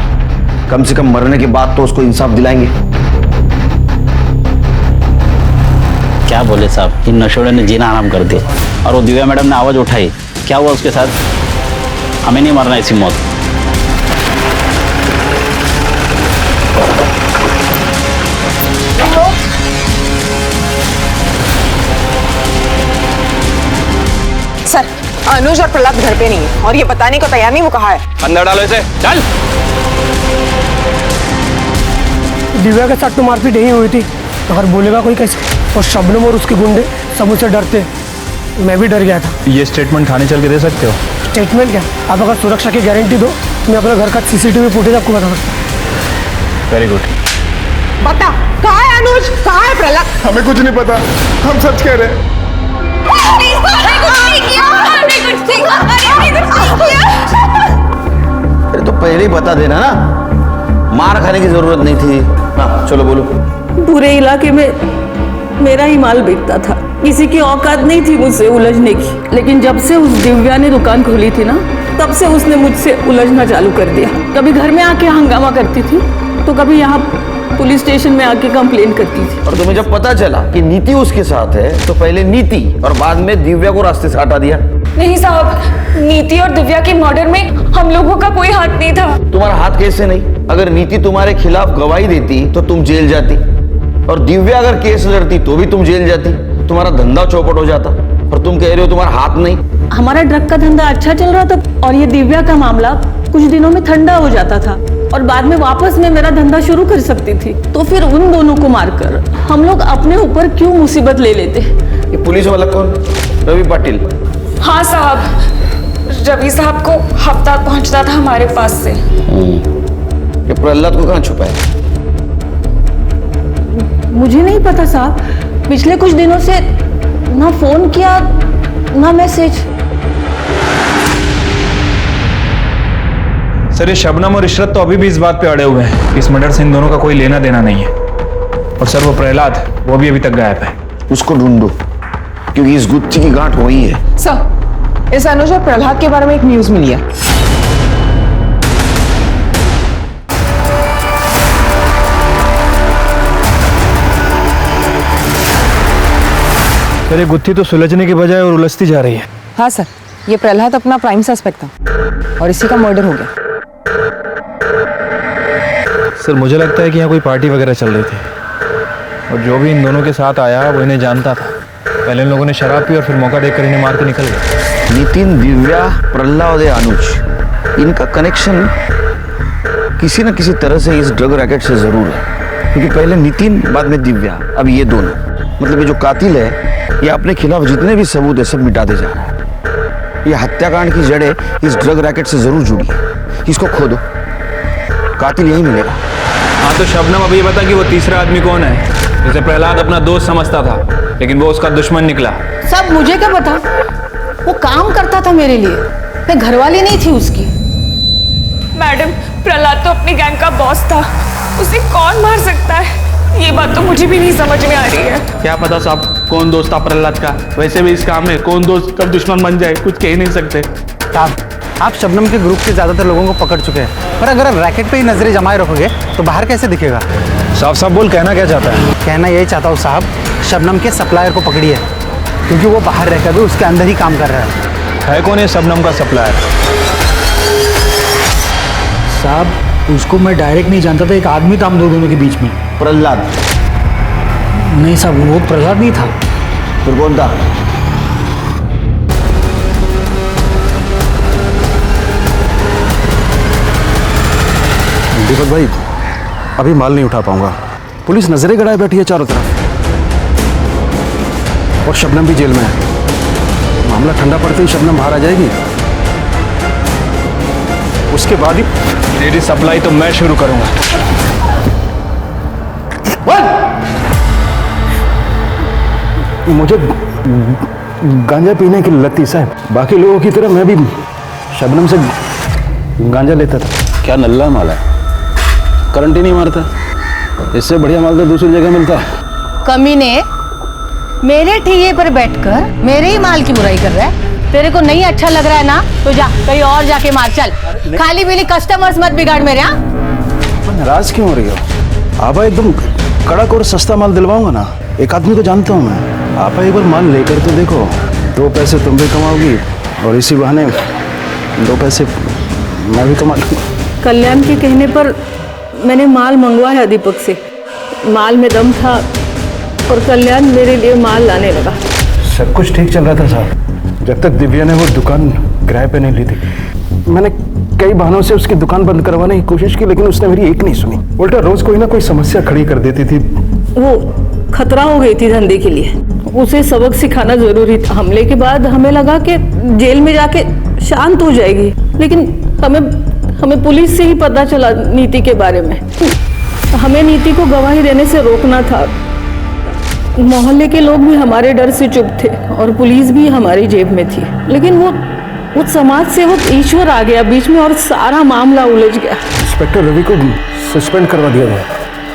कम से कम मरने के बाद तो उसको इंसाफ दिलाएंगे। क्या बोले साहब, इन नशोड़े ने जीना आराम कर दिया। और वो दिव्या मैडम ने आवाज उठाई, क्या हुआ उसके साथ? हमें नहीं मरना ऐसी मौत। सर, अनुज और प्रहलाद घर पे नहीं है और ये बताने को तैयार नहीं वो कहा है। अंदर डालो इसे, चल। दिव्या के साथ तो मारपीट यही हुई थी, अगर बोलेगा कोई कैसे? और शबनम और उसके गुंडे सब मुझसे डरते, मैं भी डर गया था। ये स्टेटमेंट थाने चल के दे सकते हो? स्टेटमेंट क्या, आप अगर सुरक्षा की गारंटी दो मैं अपने घर का सीसीटीवी फुटेज आपको बता सकता। Very good. बता, कहाँ है अनुज, कहाँ है प्रहलाद? हमें कुछ नहीं पता, हम सच कह रहे हैं। अरे तो पहले ही बता देना ना, मार खाने की जरूरत नहीं थी। हाँ चलो बोलो। पूरे इलाके में मेरा ही माल बिकता था, किसी की औकात नहीं थी मुझसे उलझने की। लेकिन जब से उस दिव्या ने दुकान खोली थी ना, तब से उसने मुझसे उलझना चालू कर दिया। कभी घर में आके हंगामा करती थी तो कभी यहाँ पुलिस स्टेशन में आके कंप्लेन करती थी। और तुम्हें जब पता चला कि नीति उसके साथ है तो पहले नीति और बाद में दिव्या को रास्ते से हटा दिया। नहीं साहब, नीति और दिव्या के मर्डर में हम लोगों का कोई हाथ नहीं था। तुम्हारा हाथ कैसे नहीं? अगर नीति तुम्हारे खिलाफ गवाही देती तो तुम जेल जाती, और दिव्या अगर केस लड़ती तो भी तुम जेल जाती, तुम्हारा धंधा चौपट हो जाता। और तुम कह रहे हो तुम्हारा हाथ नहीं। हमारा ड्रग का धंधा अच्छा चल रहा था और ये दिव्या का मामला कुछ दिनों में ठंडा हो जाता था और बाद में वापस में मेरा धंधा शुरू कर सकती थी। तो फिर उन दोनों को मारकर हम लोग अपने ऊपर क्यों मुसीबत ले लेते? ये पुलिस वाला कौन? रवि पाटिल? हाँ साहब, रवि साहब को हफ्ता पहुंचता था हमारे पास से। ये प्रहलाद को कहाँ छुपाया? मुझे नहीं पता साहब, पिछले कुछ दिनों से ना फोन किया ना मैसेज। सर ये शबनम और इशरत तो अभी भी इस बात पे अड़े हुए हैं, इस मर्डर से इन दोनों का कोई लेना देना नहीं है। और सर वो प्रहलाद, वो भी अभी तक गायब है। उसको ढूंढो, क्योंकि इस गुत्थी की गांठ वही है। सर, इस अनुज और प्रहलाद के बारे में एक न्यूज मिली है। सर ये गुत्थी तो सुलझने के बजाय और उलझती जा रही है। हाँ सर, ये प्रहलाद अपना प्राइम सस्पेक्ट था और इसी का मर्डर हो गया। सर मुझे लगता है कि यहाँ कोई पार्टी वगैरह चल रही थी और जो भी इन दोनों के साथ आया वो इन्हें जानता था। पहले इन लोगों ने शराब पी और फिर मौका देखकर इन्हें मार के निकल गए। नितिन, दिव्या, प्रहलाद और अनुज, इनका कनेक्शन किसी न किसी तरह से इस ड्रग रैकेट से जरूर है, क्योंकि पहले नितिन बाद में दिव्या, अब ये दोनों। मतलब ये जो कातिल है ये अपने खिलाफ जितने भी सबूत है सब मिटाते जा रहा है। ये हत्याकांड की जड़ें इस ड्रग रैकेट से जरूर जुड़ी है। इसको खोदो, कातिल यही मिलेगा। हाँ तो शबनम अभी बता कि वो तीसरा आदमी कौन है? जैसे प्रहलाद अपना दोस्त समझता था लेकिन वो उसका दुश्मन निकला। सब मुझे क्या पता, वो काम करता था मेरे लिए, मैं घरवाली नहीं थी उसकी। मैडम, प्रहलाद तो अपनी गैंग का बॉस था, उसे कौन मार सकता है? ये बात तो मुझे भी नहीं समझ में आ रही है। क्या पता साहब कौन दोस्त था प्रहलाद का। वैसे भी इस काम में कौन दोस्त कब दुश्मन बन जाए कुछ कह ही नहीं सकते। साहब, आप शबनम के ग्रुप के ज्यादातर लोगों को पकड़ चुके हैं, पर अगर आप रैकेट पे ही नजरें जमाए रखोगे तो बाहर कैसे दिखेगा? साफ साफ बोल, कहना क्या चाहता है? कहना यही चाहता हूँ साहब, शबनम के सप्लायर को पकड़िए, क्योंकि वो बाहर रहकर भी उसके अंदर ही काम कर रहा है। कौन है शबनम का सप्लायर? साहब उसको मैं डायरेक्ट नहीं जानता था, एक आदमी था हम दोनों के बीच में। प्रहलाद? नहीं साहब, वो प्रहलाद नहीं था। फिर कौन था? दीपक भाई, अभी माल नहीं उठा पाऊंगा, पुलिस नजरें गड़ाए बैठी है चारों तरफ और शबनम भी जेल में है। मामला ठंडा पड़ते ही शबनम बाहर आ जाएगी। उसके बाद ही तेरी सप्लाई तो मैं शुरू करूंगा। मुझे गांजा पीने की लत थी साहब, बाकी लोगों की तरह मैं भी शबनम से गांजा लेता था। क्या नल्ला माल है, करंट ही नहीं मारता। इससे बढ़िया माल तो दूसरी जगह मिलता। कमीने, मेरे ठिये पर बैठकर मेरे ही माल की बुराई कर रहा है। तेरे को नहीं अच्छा लग रहा है ना, तो जा कहीं और जाके मार। चल, खाली पीली कस्टमर्स मत बिगाड़ मेरे। यहाँ नाराज क्यों हो रही हो? आपा एकदम कड़क और सस्ता माल दिलवाऊंगा ना। एक आदमी को जानता हूँ मैं। आपा एक बार माल लेकर तो देखो, 2 पैसे तुम भी कमाओगी और इसी बहाने 2 पैसे मैं भी कमा लूंगा। कल्याण के कहने पर मैंने माल मंगवाया दीपक से। माल में दम था और कल्याण मेरे लिए माल लाने लगा। सब कुछ ठीक चल रहा था साहब, जब तक दिव्या ने वो दुकान किराए पे नहीं ली थी। मैंने कई बहानों से उसकी दुकान बंद करवाने की कोशिश की, लेकिन उसने मेरी एक नहीं सुनी। उल्टा रोज कोई ना कोई समस्या खड़ी कर देती थी। वो खतरा हो गई थी धंधे के लिए। उसे सबक सिखाना जरूरी था। हमले के बाद हमें लगा कि जेल में जाके शांत हो जाएगी, लेकिन हमें पुलिस से ही पता चला नीति के बारे में। हमें नीति को गवाही देने से रोकना था। मोहल्ले के लोग भी हमारे डर से चुप थे और पुलिस भी हमारी जेब में थी। लेकिन वो समाज सेवक ईश्वर आ गया बीच में और सारा मामला उलझ गया। इंस्पेक्टर रवि को सस्पेंड करवा दिया गया।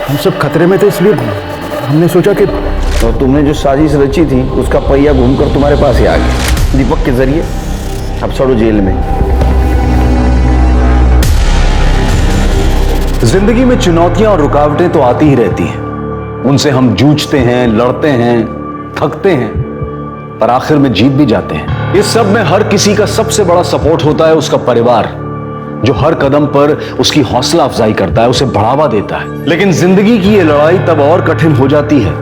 हम सब खतरे में थे, इसलिए हमने सोचा कि तो तुमने जो साजिश रची थी उसका पहिया घूमकर तुम्हारे पास ही आ गया दीपक के जरिए। अब सड़ो जेल में। जिंदगी में चुनौतियां और रुकावटें तो आती ही रहती हैं। उनसे हम जूझते हैं, लड़ते हैं, थकते हैं, पर आखिर में जीत भी जाते हैं। इस सब में हर किसी का सबसे बड़ा सपोर्ट होता है उसका परिवार, जो हर कदम पर उसकी हौसला अफजाई करता है, उसे बढ़ावा देता है। लेकिन जिंदगी की ये लड़ाई तब और कठिन हो जाती है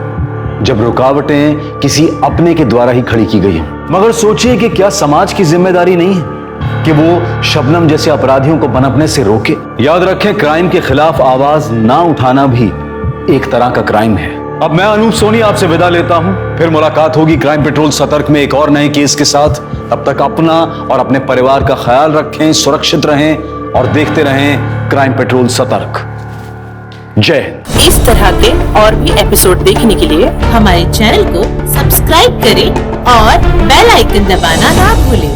जब रुकावटें किसी अपने के द्वारा ही खड़ी की गई हैं। मगर सोचिए कि क्या समाज की जिम्मेदारी नहीं है कि वो शबनम जैसे अपराधियों को पनपने से रोके। याद रखें, क्राइम के खिलाफ आवाज ना उठाना भी एक तरह का क्राइम है। अब मैं अनूप सोनी आपसे विदा लेता हूं। फिर मुलाकात होगी क्राइम पेट्रोल सतर्क में एक और नए केस के साथ। तब तक अपना और अपने परिवार का ख्याल रखें, सुरक्षित रहें और देखते रहें क्राइम पेट्रोल सतर्क। जय हिंद। इस तरह के और भी एपिसोड देखने के लिए हमारे चैनल को सब्सक्राइब करें और बेल आइकन दबाना ना भूलें।